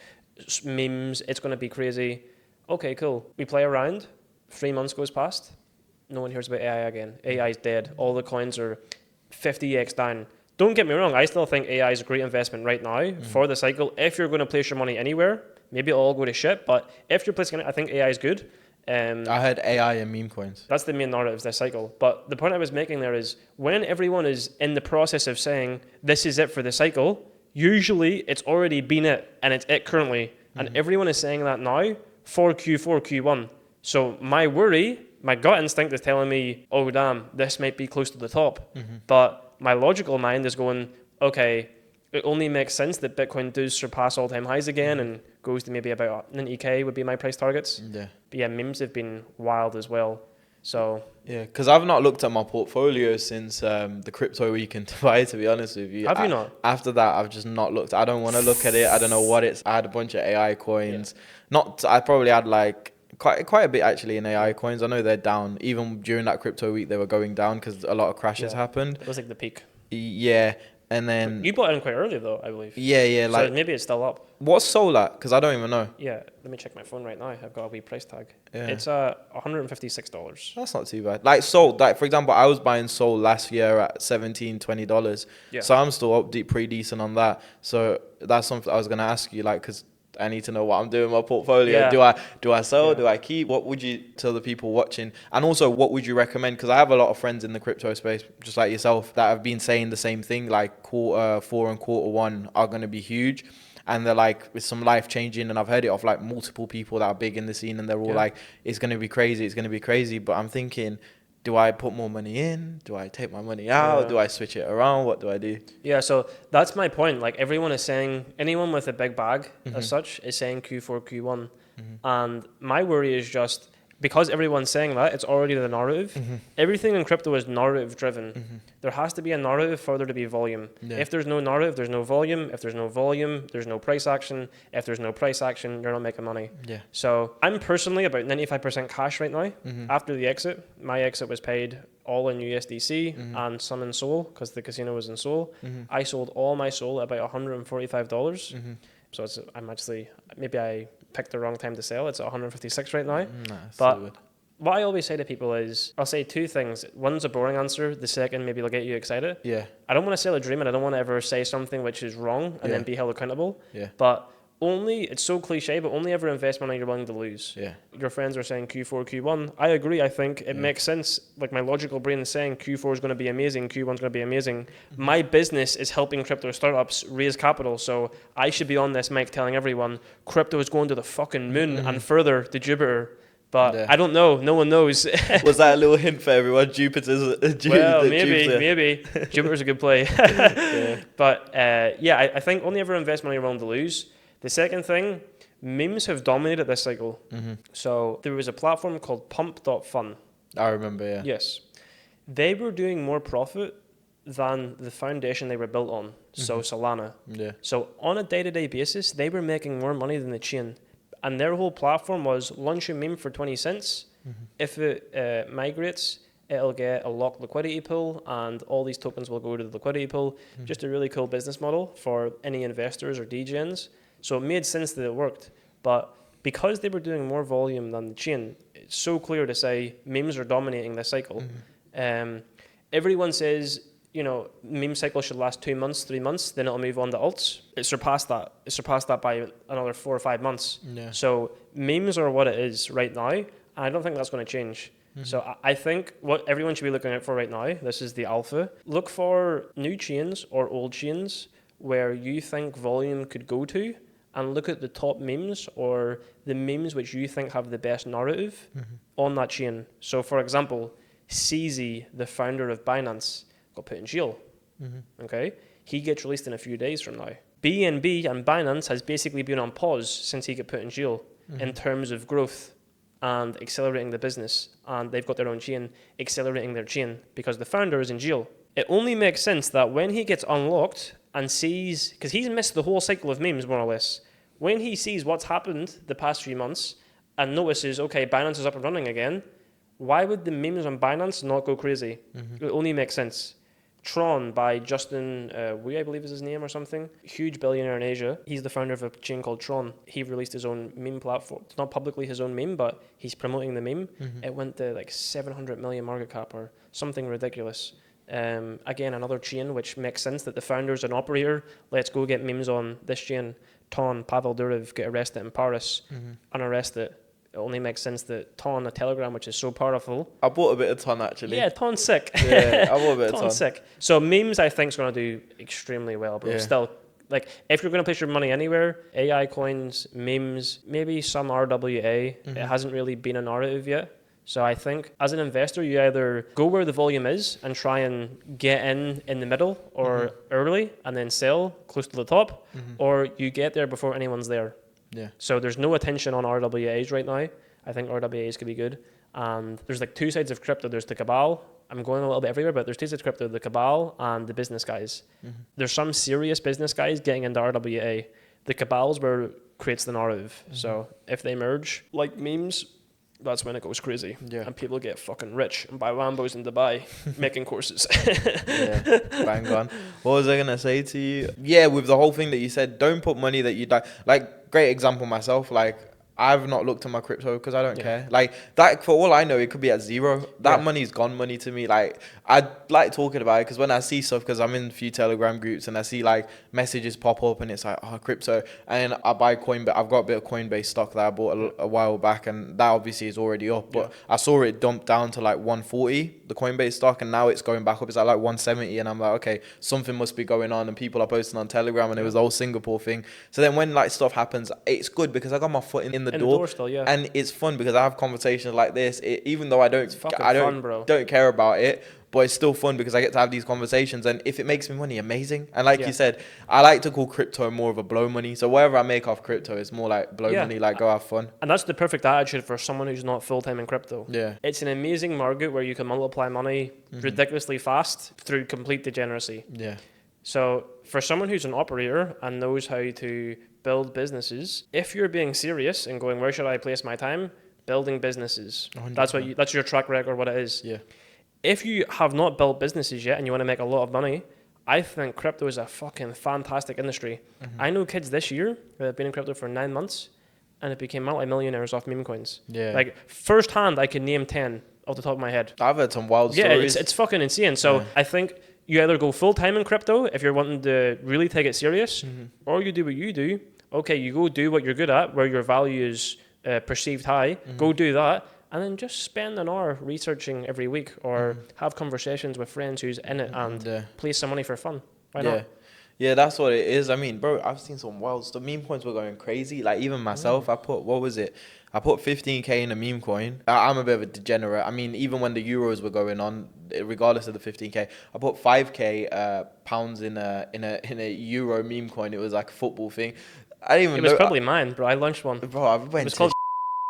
memes, it's going to be crazy. Okay, cool. We play around, 3 months goes past, no one hears about AI again. AI is dead. All the coins are 50x down. Don't get me wrong, I still think AI is a great investment right now for the cycle. If you're going to place your money anywhere, maybe it'll all go to shit, but if you're placing it, I think AI is good. I heard AI and meme coins. That's the main narrative of this cycle. But the point I was making there is when everyone is in the process of saying this is it for the cycle, usually it's already been it and it's it currently. And everyone is saying that now for Q4, Q1. So my worry, my gut instinct is telling me, oh damn, this might be close to the top. But my logical mind is going, okay, it only makes sense that Bitcoin does surpass all-time highs again and goes to maybe about 90k would be my price targets. Yeah. But yeah, memes have been wild as well. So yeah, because I've not looked at my portfolio since the crypto week in Dubai, to be honest with you. Have you not? After that, I've just not looked. I don't want to look at it. I don't know what it's. I had a bunch of AI coins. I probably had like quite a bit actually in AI coins. I know they're down. Even during that crypto week, they were going down because a lot of crashes happened. It was like the peak. Yeah. And then you bought in quite early though, I believe. Yeah, like so maybe it's still up. What's Sol at? Because I don't even know. Yeah, let me check my phone right now. I've got a wee price tag. Yeah. It's $156. That's not too bad. Like Sol, like for example, I was buying Sol last year at $17-20. Yeah. So I'm still up pretty decent on that. So that's something I was gonna ask you, like, because I need to know what I'm doing with my portfolio. Yeah. Do I sell? Do I keep? What would you tell the people watching? And also, what would you recommend? Because I have a lot of friends in the crypto space, just like yourself, that have been saying the same thing. Like quarter 4 and quarter 1 are going to be huge. And they're like, with some life changing. And I've heard it off like multiple people that are big in the scene. And they're all like, it's going to be crazy. It's going to be crazy. But I'm thinking, do I put more money in? Do I take my money out? Yeah. Do I switch it around? What do I do? Yeah, so that's my point. Like everyone is saying, anyone with a big bag as such is saying Q4, Q1. And my worry is just because everyone's saying that, it's already the narrative. Everything in crypto is narrative driven. There has to be a narrative for there to be volume. Yeah. If there's no narrative, there's no volume. If there's no volume, there's no price action. If there's no price action, you're not making money. Yeah. So I'm personally about 95% cash right now. After the exit, my exit was paid all in USDC and some in Seoul because the casino was in Seoul. I sold all my Seoul at about $145. So I'm actually, maybe I picked the wrong time to sell. It's at 156 right now. But what I always say to people is, I'll say two things. One's a boring answer. The second, maybe it'll get you excited. Yeah. I don't want to sell a dream and I don't want to ever say something which is wrong and then be held accountable. Yeah. But it's so cliche, but only ever invest money you're willing to lose. Yeah. Your friends are saying Q4, Q1. I agree. I think it makes sense. Like my logical brain is saying Q4 is going to be amazing. Q1 is going to be amazing. My business is helping crypto startups raise capital. So I should be on this mic telling everyone crypto is going to the fucking moon and further to Jupiter. But Yeah. I don't know. No one knows. Was that a little hint for everyone? Jupiter's Well, Jupiter. maybe. Jupiter's a good play. Yeah. But yeah, I think only ever invest money around to lose. The second thing, memes have dominated this cycle. So there was a platform called Pump.fun. I remember, yeah. Yes. They were doing more profit than the foundation they were built on. So Solana. Yeah. So on a day-to-day basis, they were making more money than the chain. And their whole platform was launch a meme for 20 cents. If it migrates, it'll get a locked liquidity pool and all these tokens will go to the liquidity pool. Just a really cool business model for any investors or degens. So it made sense that it worked. But because they were doing more volume than the chain, it's so clear to say memes are dominating this cycle. Everyone says, you know, meme cycle should last 2 months, 3 months, then it'll move on to alts. It surpassed that. It surpassed that by another 4 or 5 months. Yeah. So memes are what it is right now, and I don't think that's going to change. So I think what everyone should be looking out for right now, this is the alpha, look for new chains or old chains where you think volume could go to, and look at the top memes or the memes which you think have the best narrative on that chain. So for example, CZ, the founder of Binance, got put in jail. Okay, he gets released in a few days from now. BNB and Binance has basically been on pause since he got put in jail in terms of growth and accelerating the business, and they've got their own chain accelerating their chain because the founder is in jail. It only makes sense that when he gets unlocked and sees, because he's missed the whole cycle of memes more or less, when he sees what's happened the past few months and notices, okay, Binance is up and running again, why would the memes on Binance not go crazy? It only makes sense. Tron by Justin Wu, I believe is his name or something. Huge billionaire in Asia. He's the founder of a chain called Tron. He released his own meme platform. It's not publicly his own meme, but he's promoting the meme. It went to like 700 million market cap or something ridiculous. Again, another chain which makes sense that the founder's an operator. Let's go get memes on this chain. Ton, Pavel Durov get arrested in Paris, unarrested. It only makes sense that Ton, a Telegram, which is so powerful. I bought a bit of Ton actually. Yeah, Ton's sick. Yeah, I bought a bit of Ton. Ton's sick. So memes, I think, is going to do extremely well, bro. Yeah. Still, like, if you're going to place your money anywhere, AI coins, memes, maybe some RWA. It hasn't really been a narrative yet. So I think as an investor, you either go where the volume is and try and get in the middle or early and then sell close to the top, or you get there before anyone's there. Yeah. So there's no attention on RWAs right now. I think RWAs could be good. And there's like two sides of crypto. There's the cabal. I'm going a little bit everywhere, but there's two sides of crypto, the cabal and the business guys. There's some serious business guys getting into RWA. The cabal's where creates the narrative. So if they merge, like memes, that's when it goes crazy. Yeah. And people get fucking rich and buy Lambos in Dubai making courses. Yeah, bang on. What was I going to say to you? Yeah, with the whole thing that you said, don't put money that you like, great example myself, like, I've not looked at my crypto because I don't care. Like, that, for all I know, it could be at zero. That money's gone money to me. Like, I like talking about it because when I see stuff, because I'm in a few Telegram groups and I see like messages pop up and it's like, oh, crypto. And I buy Coinbase. I've got a bit of Coinbase stock that I bought a while back, and that obviously is already up. But I saw it dump down to like 140, the Coinbase stock, and now it's going back up. It's at like 170. And I'm like, okay, something must be going on. And people are posting on Telegram, and it was the whole Singapore thing. So then when like stuff happens, it's good because I got my foot in the door still, yeah. And it's fun because I have conversations like this, even though I don't fun, don't care about it, but it's still fun because I get to have these conversations. And if it makes me money, amazing. And like you said, I like to call crypto more of a blow money. So whatever I make off crypto is more like blow money, like go have fun. And that's the perfect attitude for someone who's not full-time in crypto. Yeah. It's an amazing market where you can multiply money ridiculously fast through complete degeneracy. Yeah. So for someone who's an operator and knows how to build businesses, if you're being serious and going, where should I place my time? Building businesses. 100%. That's your track record, what it is. Yeah. If you have not built businesses yet and you want to make a lot of money, I think crypto is a fucking fantastic industry. I know kids this year that have been in crypto for 9 months and have became multi-millionaires off meme coins. Yeah. Like, firsthand, I can name 10 off the top of my head. I've heard some wild stories. Yeah, it's fucking insane. So I think you either go full-time in crypto if you're wanting to really take it serious, or you do what you do. Okay, you go do what you're good at, where your value is perceived high. Go do that, and then just spend an hour researching every week, or have conversations with friends who's in it and place some money for fun. Why not? Yeah, that's what it is. I mean, bro, I've seen some wild stuff. Meme coins were going crazy. Like, even myself, I put, what was it? I put 15k in a meme coin. I'm a bit of a degenerate. I mean, even when the Euros were going on, regardless of the 15k, I put 5k pounds in a Euro meme coin. It was like a football thing. I didn't It even was know, probably mine, bro. I launched one. bro. I It went was to called.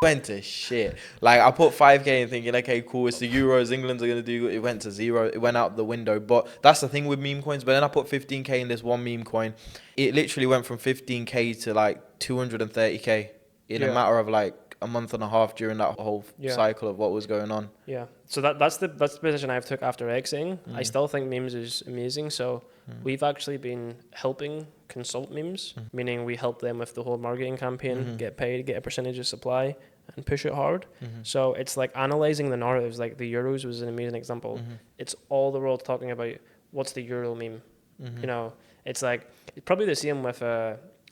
went to shit. Like, I put 5k in thinking, okay, cool, it's the Euros, England's are gonna do. It went to zero. It went out the window. But that's the thing with meme coins. But then I put 15k in this one meme coin. It literally went from 15k to like 230k in a Yeah. matter of like a month and a half during that whole Yeah. cycle of what was going on. Yeah. So that's the position I've took after exiting. I still think memes is amazing. So we've actually been helping consult memes, meaning we help them with the whole marketing campaign, get paid, get a percentage of supply, and push it hard. So it's like analyzing the narratives. Like the Euros was an amazing example. It's all the world talking about what's the Euro meme. You know, it's like it's probably the same with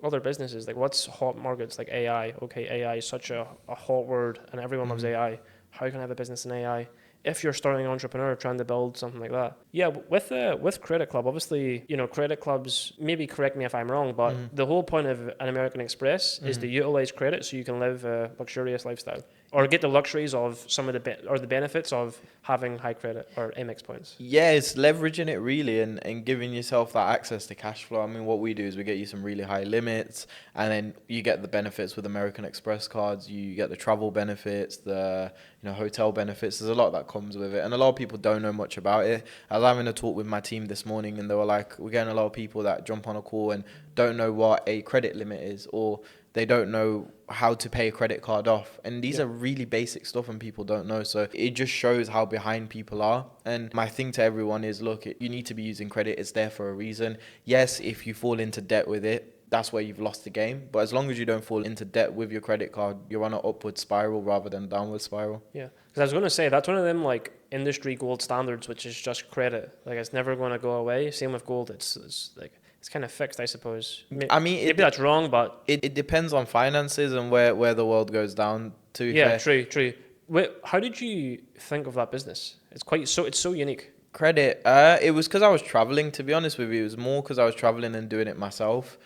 other businesses. Like what's hot markets like AI. Okay, AI is such a hot word, and everyone loves AI. How can I have a business in AI? If you're starting an entrepreneur trying to build something like that, yeah, with Credit Club, obviously, you know, credit clubs. Maybe correct me if I'm wrong, but the whole point of an American Express is to utilize credit so you can live a luxurious lifestyle or get the luxuries of some of the benefits of having high credit or Amex points. Yeah, it's leveraging it really and giving yourself that access to cash flow. I mean, what we do is we get you some really high limits, and then you get the benefits with American Express cards. You get the travel benefits, the hotel benefits. There's a lot that comes with it, and a lot of people don't know much about it. I was having a talk with my team this morning, and they were like, we're getting a lot of people that jump on a call and don't know what a credit limit is, or they don't know how to pay a credit card off. And these are really basic stuff and people don't know. So it just shows how behind people are. And my thing to everyone is, look, you need to be using credit. It's there for a reason. Yes, if you fall into debt with it, that's where you've lost the game. But as long as you don't fall into debt with your credit card, you're on an upward spiral rather than downward spiral. Yeah, because I was going to say that's one of them like industry gold standards, which is just credit. Like it's never going to go away. Same with gold. It's like it's kind of fixed, I suppose. I mean, Maybe that's wrong, but it depends on finances and where the world goes down to. yeah, true. Wait, how did you think of that business? It's so unique. Credit. It was because I was traveling. To be honest with you, it was more because I was traveling and doing it myself.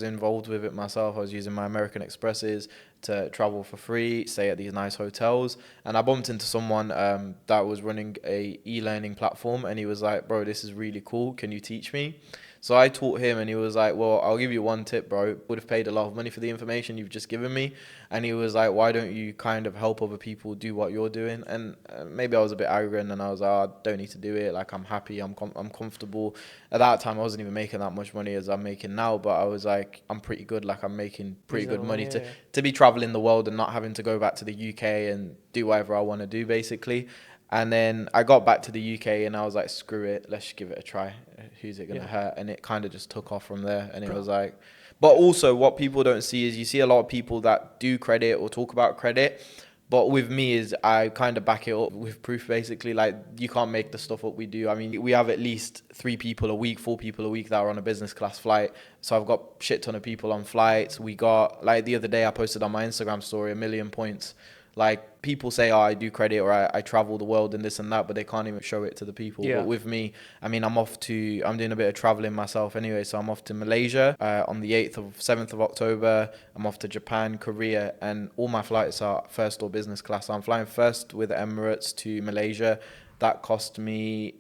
Involved with it myself. I was using my American Expresses to travel for free, stay at these nice hotels, and I bumped into someone that was running a e-learning platform, and he was like, "Bro, this is really cool. Can you teach me?" So I taught him, and he was like, well, I'll give you one tip, bro. Would have paid a lot of money for the information you've just given me. And he was like, why don't you kind of help other people do what you're doing? And maybe I was a bit arrogant, and I was like, I don't need to do it. Like, I'm happy. I'm comfortable. At that time, I wasn't even making that much money as I'm making now. But I was like, I'm pretty good. Like, I'm making pretty good money to be traveling the world and not having to go back to the UK and do whatever I want to do, basically. And then I got back to the UK and I was like, screw it, let's give it a try. Who's it going to hurt? And it kind of just took off from there. And it was like, but also what people don't see is you see a lot of people that do credit or talk about credit. But with me is I kind of back it up with proof, basically. Like, you can't make the stuff up we do. I mean, we have at least 4 people a week that are on a business class flight. So I've got shit ton of people on flights. We got, like the other day I posted on my Instagram story, 1 million points. Like, people say, oh, I do credit or I travel the world and this and that, but they can't even show it to the people. Yeah. But with me, I mean, I'm doing a bit of traveling myself anyway. So I'm off to Malaysia on the 7th of October. I'm off to Japan, Korea, and all my flights are first or business class. So I'm flying first with Emirates to Malaysia. That cost me,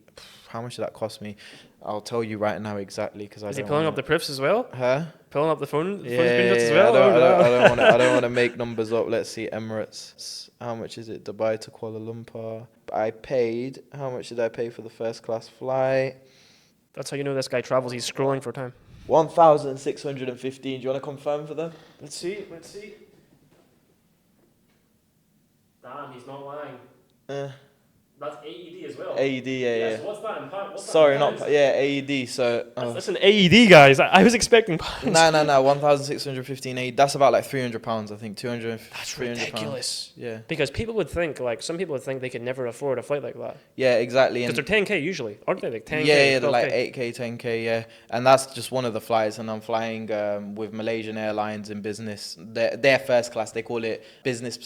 how much did that cost me? I'll tell you right now exactly because Is he pulling up the proofs as well? Huh? Pulling up the phone Yeah, screenshots as well? I don't want to make numbers up. Let's see, Emirates. How much is it? Dubai to Kuala Lumpur. I paid. How much did I pay for the first class flight? That's how you know this guy travels. He's scrolling for time. 1,615. Do you want to confirm for them? Let's see. Damn, he's not lying. That's AED as well. AED, yeah. So what's that in pounds? Sorry, not AED. So that's an AED, guys. I was expecting pounds. No. 1,615 AED. That's about like £300, I think. 200. That's ridiculous. Yeah. Because people would think, like, some people would think they could never afford a flight like that. Yeah, exactly. Because they're 10k usually, aren't they? Like 10k. Yeah, they're like 8k, 10k, yeah. And that's just one of the flights. And I'm flying with Malaysian Airlines in business. Their first class. They call it business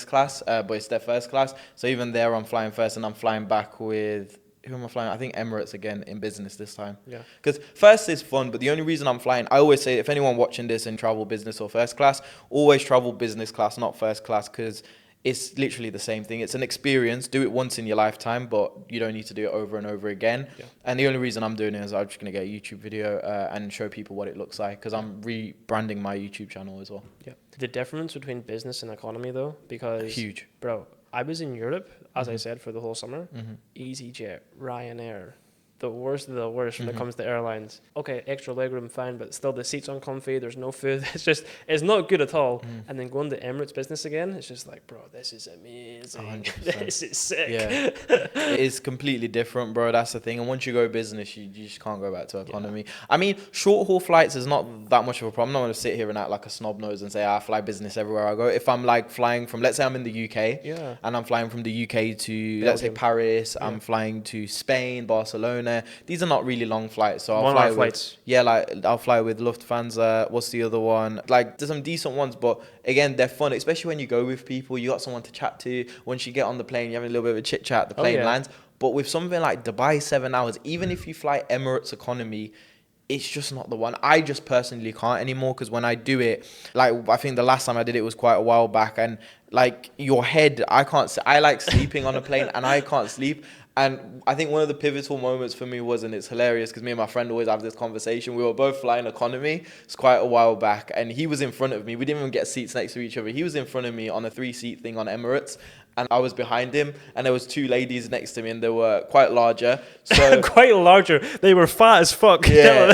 class, but it's their first class. So even there, I'm flying first, and I'm flying back with who am I flying? I think Emirates again in business this time. Yeah. Because first is fun, but the only reason I'm flying, I always say, if anyone watching this in travel business or first class, always travel business class, not first class, because it's literally the same thing. It's an experience. Do it once in your lifetime, but you don't need to do it over and over again. Yeah. And the only reason I'm doing it is I'm just going to get a YouTube video and show people what it looks like, because I'm rebranding my YouTube channel as well. Yeah. The difference between business and economy, though, because Huge. bro, I was in Europe, as I said, for the whole summer. EasyJet, Ryanair, the worst of the worst when it comes to airlines. Okay, extra legroom, fine, but still the seats uncomfy. There's no food. It's not good at all. And then going to Emirates business again, it's just like, bro, this is amazing. 100%. This is sick. Yeah, it is completely different, bro. That's the thing. And once you go business, you just can't go back to economy. I mean, short haul flights is not that much of a problem. I'm not going to sit here and act like a snob nose and say I fly business everywhere I go. If I'm like flying from, let's say I'm in the UK, and I'm flying from the UK to, let's say Paris, I'm flying to Spain, Barcelona. These are not really long flights, so I'll fly with flights. Yeah, like I'll fly with Lufthansa. What's the other one? Like there's some decent ones, but again, they're fun, especially when you go with people. You got someone to chat to. Once you get on the plane, you're having a little bit of a chit chat. The plane lands. But with something like Dubai, 7 hours, even if you fly Emirates economy, it's just not the one. I just personally can't anymore, because when I do it, like I think the last time I did it was quite a while back, and like your head, I like sleeping on a plane and I can't sleep. And I think one of the pivotal moments for me was, and it's hilarious because me and my friend always have this conversation. We were both flying economy. It's quite a while back, and he was in front of me. We didn't even get seats next to each other. He was in front of me on a 3-seat thing on Emirates, and I was behind him, and there was 2 ladies next to me, and they were quite larger. So quite larger. They were fat as fuck. Yeah,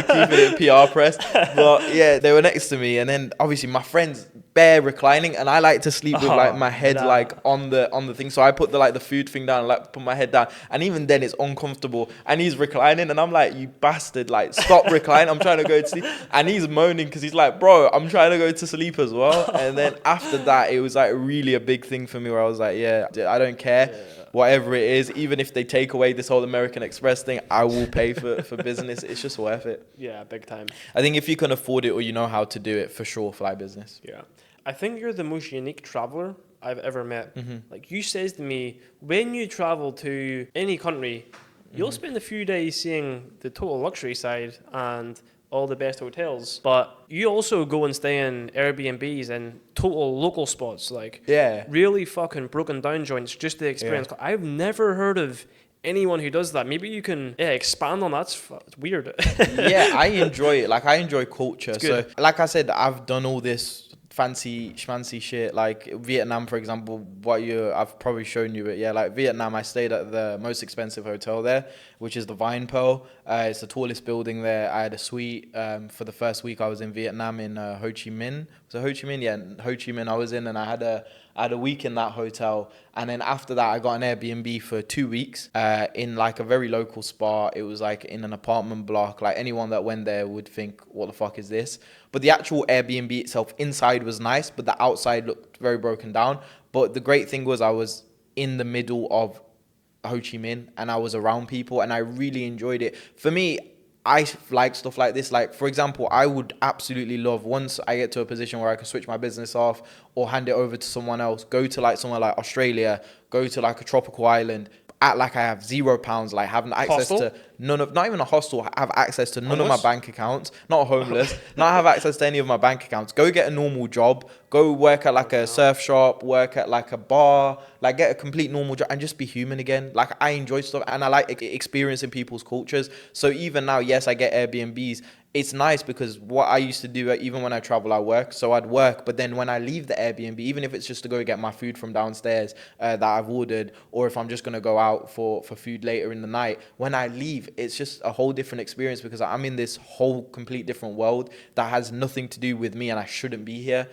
keeping it PR press. But yeah, they were next to me, and then obviously my friend's bare reclining, and I like to sleep with like my head like on the thing. So I put the food thing down, and, like put my head down, and even then it's uncomfortable. And he's reclining, and I'm like, you bastard, like stop reclining. I'm trying to go to sleep, and he's moaning because he's like, bro, I'm trying to go to sleep as well. And then after that, it was like really a big thing for me where I was like, yeah, I don't care. Whatever it is, even if they take away this whole American Express thing, I will pay for business. It's just worth it. Yeah, big time. I think if you can afford it or you know how to do it, for sure, fly business. Yeah. I think you're the most unique traveler I've ever met. Like you says to me, when you travel to any country, you'll spend a few days seeing the total luxury side and all the best hotels, but you also go and stay in Airbnbs and total local spots, like really fucking broken down joints, just the experience. I've never heard of anyone who does that. Maybe you can expand on that. It's weird. Yeah, I enjoy it. Like I enjoy culture. So like I said, I've done all this fancy schmancy shit, like Vietnam, for example. I've probably shown you it. Yeah, like Vietnam, I stayed at the most expensive hotel there, which is the Vine Pearl. It's the tallest building there. I had a suite for the first week I was in Vietnam in Ho Chi Minh. Was it Ho Chi Minh? Yeah, Ho Chi Minh I was in, and I had a week in that hotel, and then after that I got an Airbnb for 2 weeks in like a very local spa. It was like in an apartment block. Like anyone that went there would think, what the fuck is this? But the actual Airbnb itself inside was nice, but the outside looked very broken down. But the great thing was I was in the middle of Ho Chi Minh, and I was around people, and I really enjoyed it. For me, I like stuff like this. Like, for example, I would absolutely love, once I get to a position where I can switch my business off or hand it over to someone else, go to like somewhere like Australia, go to like a tropical island, act like I have £0, like having access to not even a hostel, have access to none of my bank accounts, not homeless, not have access to any of my bank accounts, go get a normal job, go work at like a surf shop, work at like a bar, like get a complete normal job and just be human again. Like I enjoy stuff and I like experiencing people's cultures. So even now, yes, I get Airbnbs. It's nice because what I used to do, even when I travel, I work. So I'd work, but then when I leave the Airbnb, even if it's just to go get my food from downstairs that I've ordered, or if I'm just going to go out for food later in the night, when I leave, it's just a whole different experience because I'm in this whole complete different world that has nothing to do with me and I shouldn't be here.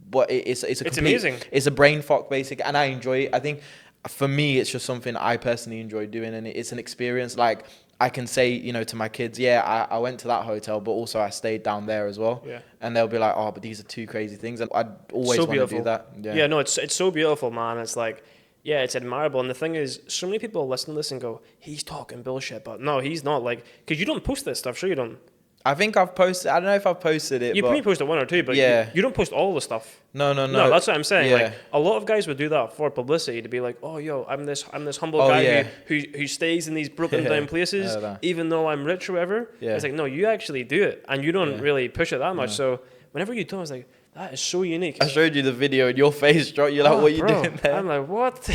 But it's amazing. It's a brain fuck, basically, and I enjoy it. I think for me, it's just something I personally enjoy doing, and it's an experience. Like, I can say, to my kids, I went to that hotel, but also I stayed down there as well. Yeah. And they'll be like, oh, but these are two crazy things. And I'd always want to do that. Yeah, no, it's so beautiful, man. It's like, yeah, it's admirable. And the thing is, so many people listen to this and go, he's talking bullshit. But no, he's not. Like, because you don't post this stuff, sure you don't? I think I've posted. I don't know if I've posted it. You but probably posted one or two, but yeah. you don't post all the stuff. No. No, that's what I'm saying. Yeah. Like a lot of guys would do that for publicity to be like, "Oh, yo, I'm this humble Oh, guy yeah. who stays in these broken down places, that. even though I'm rich or whatever." Yeah. It's like, no, you actually do it, and you don't really push it that much. No. So whenever you told me, I was like, that is so unique. I showed you the video and your face dropped. You're like, what are you doing there? I'm like, what?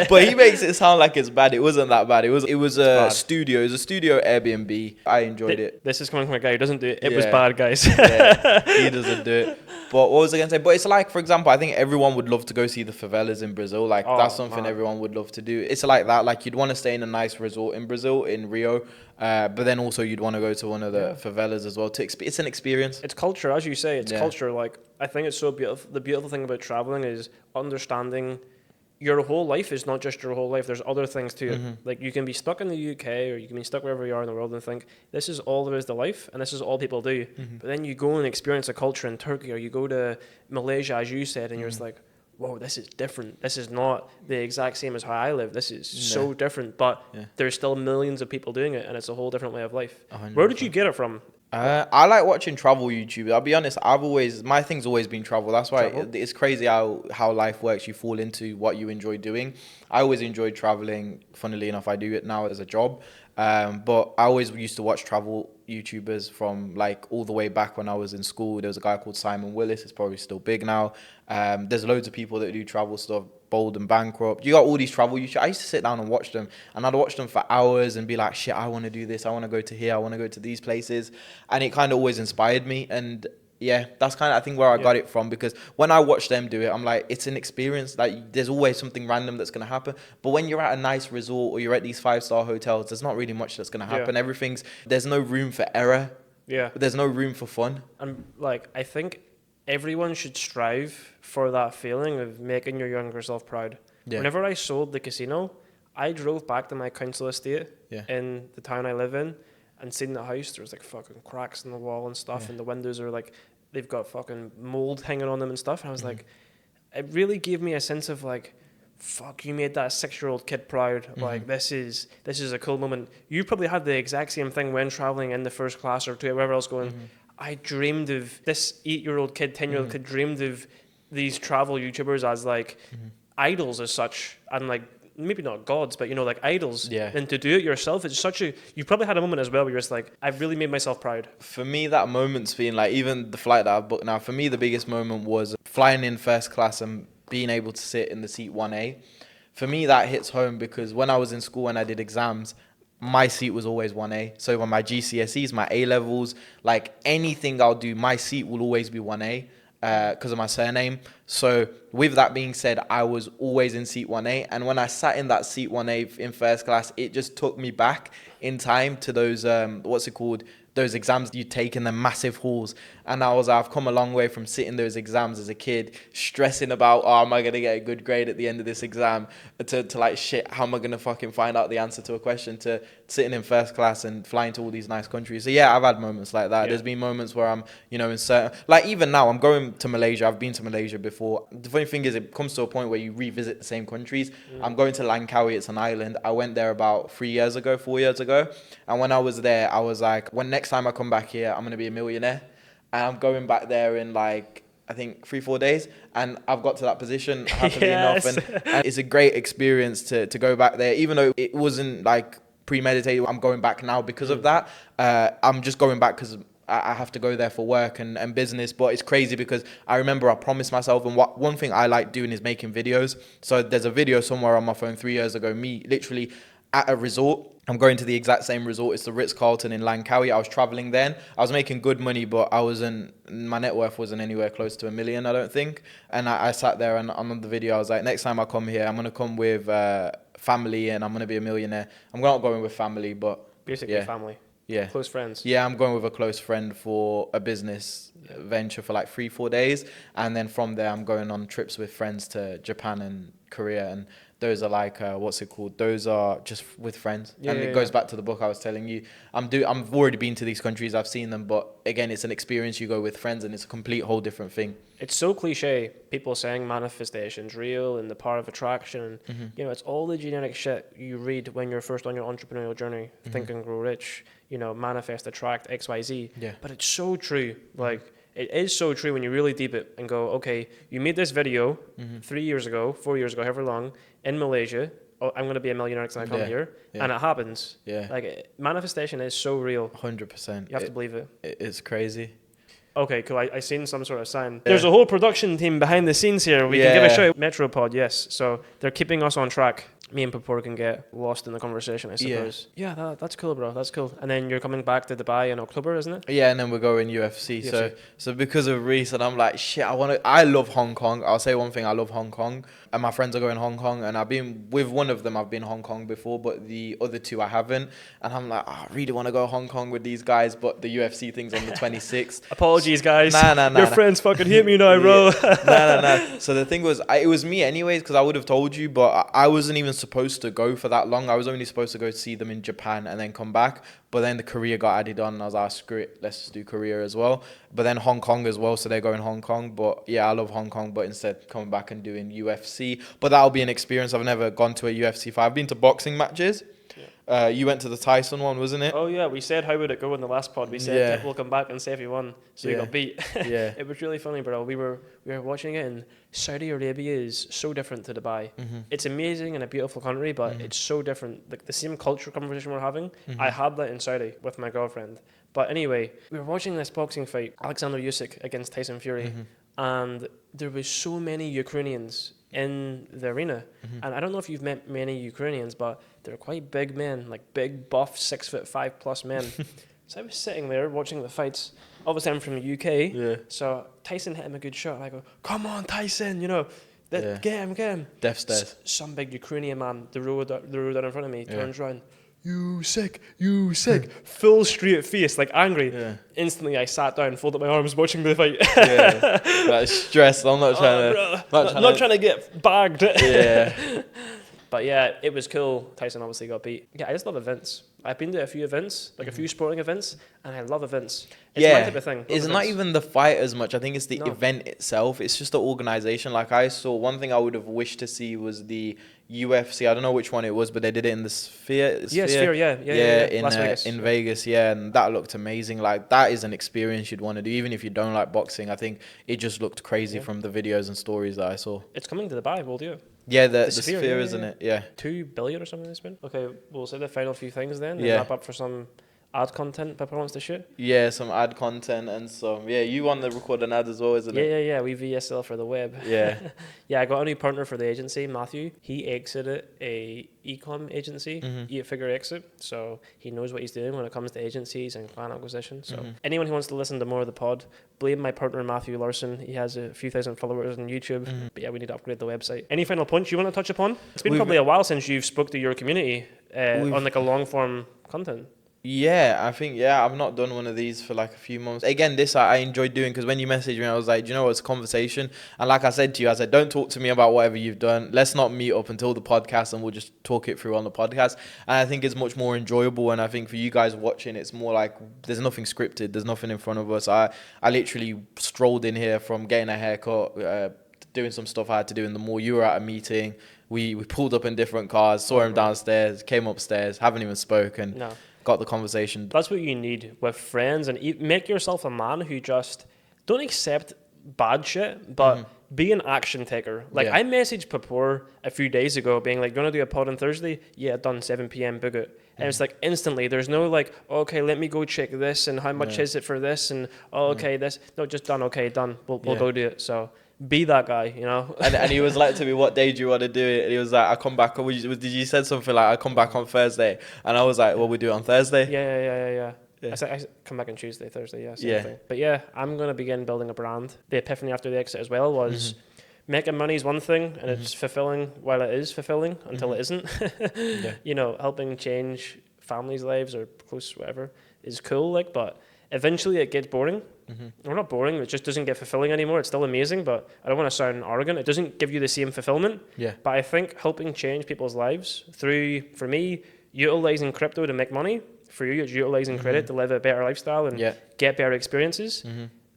But he makes it sound like it's bad. It wasn't that bad. It was a bad. studio. It was a studio Airbnb. I enjoyed it. This is coming from a guy who doesn't do it. It was Yeah. bad, guys. Yeah, he doesn't do it. But what was I going to say? But it's like, for example, I think everyone would love to go see the favelas in Brazil. Like, that's something everyone would love to do. It's like that. Like, you'd want to stay in a nice resort in Brazil, in Rio. But then also you'd want to go to one of the favelas as well. It's an experience. It's culture, as you say. It's Yeah. culture. Like, I think it's so beautiful. The beautiful thing about traveling is understanding your whole life is not just your whole life. There's other things to it. Like, you can be stuck in the UK or you can be stuck wherever you are in the world and think, this is all there is to life and this is all people do. But then you go and experience a culture in Turkey or you go to Malaysia, as you said, and you're just like, whoa, this is different. This is not the exact same as how I live. This is so different. But there's still millions of people doing it and it's a whole different way of life. 100%. Where did you get it from? I like watching travel YouTube. I'll be honest, my thing's always been travel. That's why it's crazy how life works. You fall into what you enjoy doing. I always enjoyed traveling. Funnily enough, I do it now as a job. But I always used to watch travel YouTubers from like all the way back when I was in school. There was a guy called Simon Willis. It's probably still big now. There's loads of people that do travel stuff. Bold and Bankrupt. You got all these travel YouTubers. I used to sit down and watch them, and I'd watch them for hours and be like, shit, I want to do this. I want to go to here. I want to go to these places. And it kind of always inspired me. And yeah, that's kind of, I think, where I got it from, because when I watch them do it, I'm like, it's an experience. Like, there's always something random that's going to happen. But when you're at a nice resort or you're at these 5-star hotels, there's not really much that's going to happen. There's no room for error. Yeah. There's no room for fun. And like, I think everyone should strive for that feeling of making your younger self proud. Yeah. Whenever I sold the casino, I drove back to my council estate in the town I live in and seen the house. There was like fucking cracks in the wall and stuff, and the windows are like, they've got fucking mold hanging on them and stuff. And I was like, it really gave me a sense of like, fuck, you made that 6-year-old kid proud. Like, this is a cool moment. You probably had the exact same thing when traveling in the first class or to wherever else going, I dreamed of this 8-year-old kid, 10-year-old kid dreamed of these travel YouTubers as like idols as such, and like maybe not gods, but you know, like idols. Yeah. And to do it yourself, it's such a. You probably had a moment as well where you're just like, I've really made myself proud. For me, that moment's been like, even the flight that I've booked now. For me, the biggest moment was flying in first class and being able to sit in the seat 1A. For me, that hits home because when I was in school and I did exams, my seat was always 1A. So when my GCSEs, my A levels, like anything I'll do, my seat will always be 1A because of my surname. So with that being said, I was always in seat 1A. And when I sat in that seat 1A in first class, it just took me back in time to those, those exams you take in the massive halls. And I've come a long way from sitting those exams as a kid, stressing about, oh, am I going to get a good grade at the end of this exam? To like, shit, how am I going to fucking find out the answer to a question? To sitting in first class and flying to all these nice countries. So yeah, I've had moments like that. Yeah. There's been moments where I'm, in certain, like even now, I'm going to Malaysia. I've been to Malaysia before. The funny thing is, it comes to a point where you revisit the same countries. I'm going to Langkawi. It's an island. I went there about 4 years ago. And when I was there, I was like, next time I come back here, I'm going to be a millionaire. And I'm going back there in like, I think 3-4 days. And I've got to that position, happily enough. And it's a great experience to go back there, even though it wasn't like premeditated. I'm going back now because of that. I'm just going back because I have to go there for work and business. But it's crazy because I remember I promised myself, and one thing I like doing is making videos. So there's a video somewhere on my phone 3 years ago, me literally at a resort. I'm going to the exact same resort. It's the Ritz-Carlton in Langkawi. I was traveling then. I was making good money, but my net worth wasn't anywhere close to $1 million, I don't think. And I sat there and on the video, I was like, next time I come here, I'm going to come with family and I'm going to be a millionaire. I'm not going with family, but basically family. Yeah. Close friends. Yeah, I'm going with a close friend for a business venture for like 3-4 days. And then from there, I'm going on trips with friends to Japan and Korea. And those are like what's it called? Those are just with friends, and it goes back to the book I was telling you. I've already been to these countries, I've seen them, but again, it's an experience you go with friends, and it's a complete whole different thing. It's so cliche, people saying manifestation's real and the power of attraction. You know, it's all the generic shit you read when you're first on your entrepreneurial journey. Think and Grow Rich, you know, manifest, attract, XYZ. Yeah. But it's so true. Like, it is so true when you really deep it and go, okay, you made this video 3 years ago, 4 years ago, however long, in Malaysia. Oh, I'm going to be a millionaire because I come here. And it happens. Yeah. Like, manifestation is so real. 100%. You have to believe it. It's crazy. Okay, cool. I seen some sort of sign. There's a whole production team behind the scenes here. We can give a shout. Metropod, yes. So they're keeping us on track. Me and Papur can get lost in the conversation, I suppose. Yeah, that's cool, bro. That's cool. And then you're coming back to Dubai in October, isn't it? Yeah, and then we're going UFC. So because of Reese, and I'm like, shit, I love Hong Kong. I'll say one thing, I love Hong Kong. And my friends are going Hong Kong, and I've been with one of them, I've been Hong Kong before, but the other two I haven't. And I'm like, I really want to go Hong Kong with these guys, but the UFC thing's on the 26th. Apologies, guys. Nah. Your friends fucking hate me now, bro. Nah. So the thing was, it was me anyways, because I would have told you, but I wasn't even supposed to go for that long. I was only supposed to go see them in Japan and then come back. But then the Korea got added on, and I was like, screw it, let's just do Korea as well. But then Hong Kong as well, so they're going Hong Kong. But yeah, I love Hong Kong, but instead coming back and doing UFC. But that'll be an experience. I've never gone to a UFC fight. I've been to boxing matches. You went to the Tyson one, wasn't it? Oh yeah, we said how would it go in the last pod. We said we'll come back and say if you won. So you got beat. It was really funny, bro. We were watching it, and Saudi Arabia is so different to Dubai. It's amazing and a beautiful country, but it's so different. Like the same culture conversation we're having, I had that in Saudi with my girlfriend. But anyway, we were watching this boxing fight, Alexander Usyk against Tyson Fury, and there was so many Ukrainians in the arena. And I don't know if you've met many Ukrainians, but they're quite big men, like big, buff, 6'5+ men. So I was sitting there watching the fights. Obviously, I'm from the UK, so Tyson hit him a good shot. And I go, come on, Tyson, you know, get him. Death stares. Some big Ukrainian man, the road down in front of me, turns around. You sick, full straight face, like angry. Instantly, I sat down, folded my arms, watching the fight. Like stressed. I'm not trying to. Not trying to get bagged. But yeah, it was cool. Tyson obviously got beat. Yeah, I just love events. I've been to a few events, like a few sporting events, and I love events. It's my type of thing. It's not even the fight as much. I think it's the event itself. It's just the organization. Like I saw, one thing I would have wished to see was the UFC. I don't know which one it was, but they did it in the Sphere. Sphere, in Vegas. In Vegas, and that looked amazing. Like that is an experience you'd want to do, even if you don't like boxing. I think it just looked crazy from the videos and stories that I saw. It's coming to Dubai, we'll do it. Yeah, the Sphere, isn't it? Yeah. 2 billion or something it's been. Okay, we'll say the final few things then. And wrap up for some ad content Pepper wants to shoot. Yeah, some ad content and some. Yeah, you want to record an ad as well, isn't it? Yeah. We VSL for the web. Yeah. I got a new partner for the agency, Matthew. He exited a e-com agency, 8-figure exit. So he knows what he's doing when it comes to agencies and client acquisition. So anyone who wants to listen to more of the pod, blame my partner Matthew Larson. He has a few thousand followers on YouTube. But yeah, we need to upgrade the website. Any final points you want to touch upon? It's been probably a while since you've spoke to your community on like a long form content. Yeah, I think, I've not done one of these for like a few months. Again, this I enjoyed doing because when you messaged me, I was like, do you know what, it's a conversation. And like I said to you, I said, don't talk to me about whatever you've done. Let's not meet up until the podcast and we'll just talk it through on the podcast. And I think it's much more enjoyable. And I think for you guys watching, it's more like there's nothing scripted. There's nothing in front of us. I literally strolled in here from getting a haircut, doing some stuff I had to do in the mall. You were at a meeting. We pulled up in different cars, saw him downstairs, came upstairs, haven't even spoken. No. Got the conversation. That's what you need with friends, and make yourself a man who just don't accept bad shit, but be an action taker. Like I messaged Papur a few days ago being like, gonna do a pod on Thursday? Yeah, done, 7 p.m, book it. And it's like instantly, there's no like, okay, let me go check this and how much is it for this and okay, this. No, just done, okay, done. We'll go do it. So be that guy, you know. and he was like to me, what day do you want to do it? And he was like, I come back. Did you said something like, I come back on Thursday? And I was like, well, we do it on Thursday. Yeah. I said I come back on Tuesday, Thursday, same thing. But yeah, I'm going to begin building a brand. The epiphany after the exit as well was making money is one thing, and it's fulfilling while it is fulfilling until it isn't. You know, helping change families' lives or close whatever is cool, like, but eventually it gets boring. We're not boring. It just doesn't get fulfilling anymore. It's still amazing, but I don't want to sound arrogant. It doesn't give you the same fulfillment. Yeah. But I think helping change people's lives through, for me, utilizing crypto to make money. For you, it's utilizing credit to live a better lifestyle and get better experiences.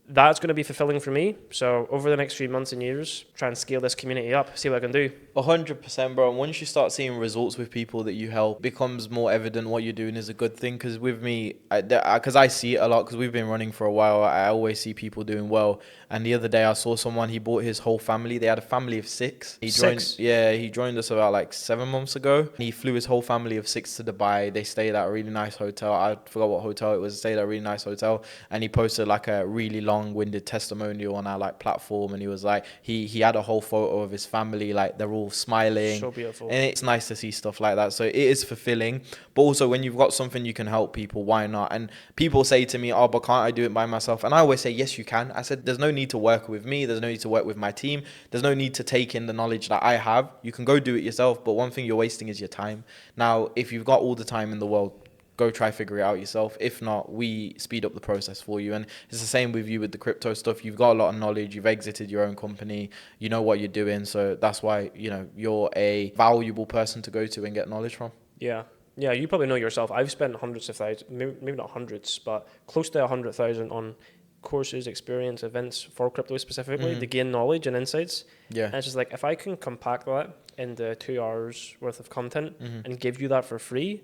That's going to be fulfilling for me. So over the next few months and years, try and scale this community up, see what I can do. 100%, bro. And once you start seeing results with people that you help, it becomes more evident what you're doing is a good thing. Because with me, because I see it a lot, because we've been running for a while, I always see people doing well. And the other day I saw someone, he bought his whole family. They had a family of 6. He joined us about like 7 months ago. He flew his whole family of 6 to Dubai. They stayed at a really nice hotel. I forgot what hotel it was. They stayed at a really nice hotel. And he posted like a really long-winded testimonial on our like platform. And he was like, he had a whole photo of his family, like they're all smiling. So beautiful. And it's nice to see stuff like that. So it is fulfilling. But also when you've got something you can help people, why not? And people say to me, oh, but can't I do it by myself? And I always say, yes, you can. I said, there's no need to work with me. There's no need to work with my team. There's no need to take in the knowledge that I have. You can go do it yourself. But one thing you're wasting is your time. Now, if you've got all the time in the world, go try figure it out yourself. If not, we speed up the process for you. And it's the same with you with the crypto stuff. You've got a lot of knowledge. You've exited your own company. You know what you're doing. So that's why, you're a valuable person to go to and get knowledge from. Yeah. Yeah, you probably know yourself. I've spent hundreds of thousands, maybe not hundreds, but close to 100,000 on courses, experience, events for crypto specifically to gain knowledge and insights. Yeah. And it's just like, if I can compact that into 2 hours worth of content and give you that for free,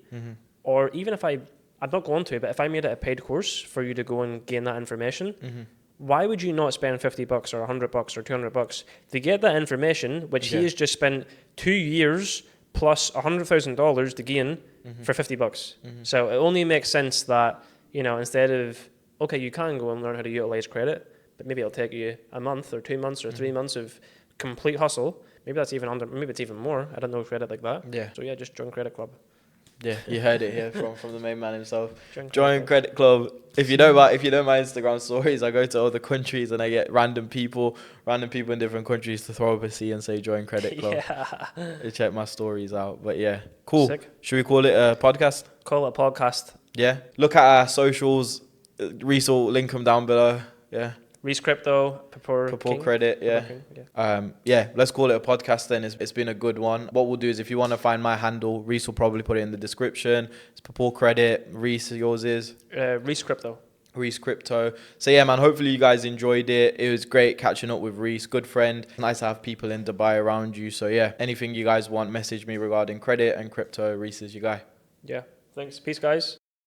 or even if I'm not going to, but if I made it a paid course for you to go and gain that information, why would you not spend $50 or $100 or $200 to get that information, which he has just spent 2 years plus $100,000 to gain for $50? So it only makes sense that, instead of, okay, you can go and learn how to utilize credit, but maybe it'll take you a month or 2 months or 3 months of complete hustle. Maybe that's even maybe it's even more. I don't know credit like that. Yeah. So yeah, just join Credit Club. Yeah, you heard it here from the main man himself. Join Credit Club. If you know my Instagram stories, I go to other countries and I get random people in different countries to throw up a C and say join Credit Club. Yeah. Check my stories out. But yeah, cool. Sick. Should we call it a podcast? Call it a podcast. Yeah. Look at our socials. Reese will link them down below. Yeah. Reese Crypto, Purple Credit, yeah. Let's call it a podcast then. It's been a good one. What we'll do is if you want to find my handle, Reese will probably put it in the description. It's Purple Credit. Reese, yours is? Reese Crypto. Reese Crypto. So yeah, man, hopefully you guys enjoyed it. It was great catching up with Reese. Good friend. Nice to have people in Dubai around you. So yeah, anything you guys want, message me regarding credit and crypto. Reese is your guy. Yeah, thanks. Peace, guys.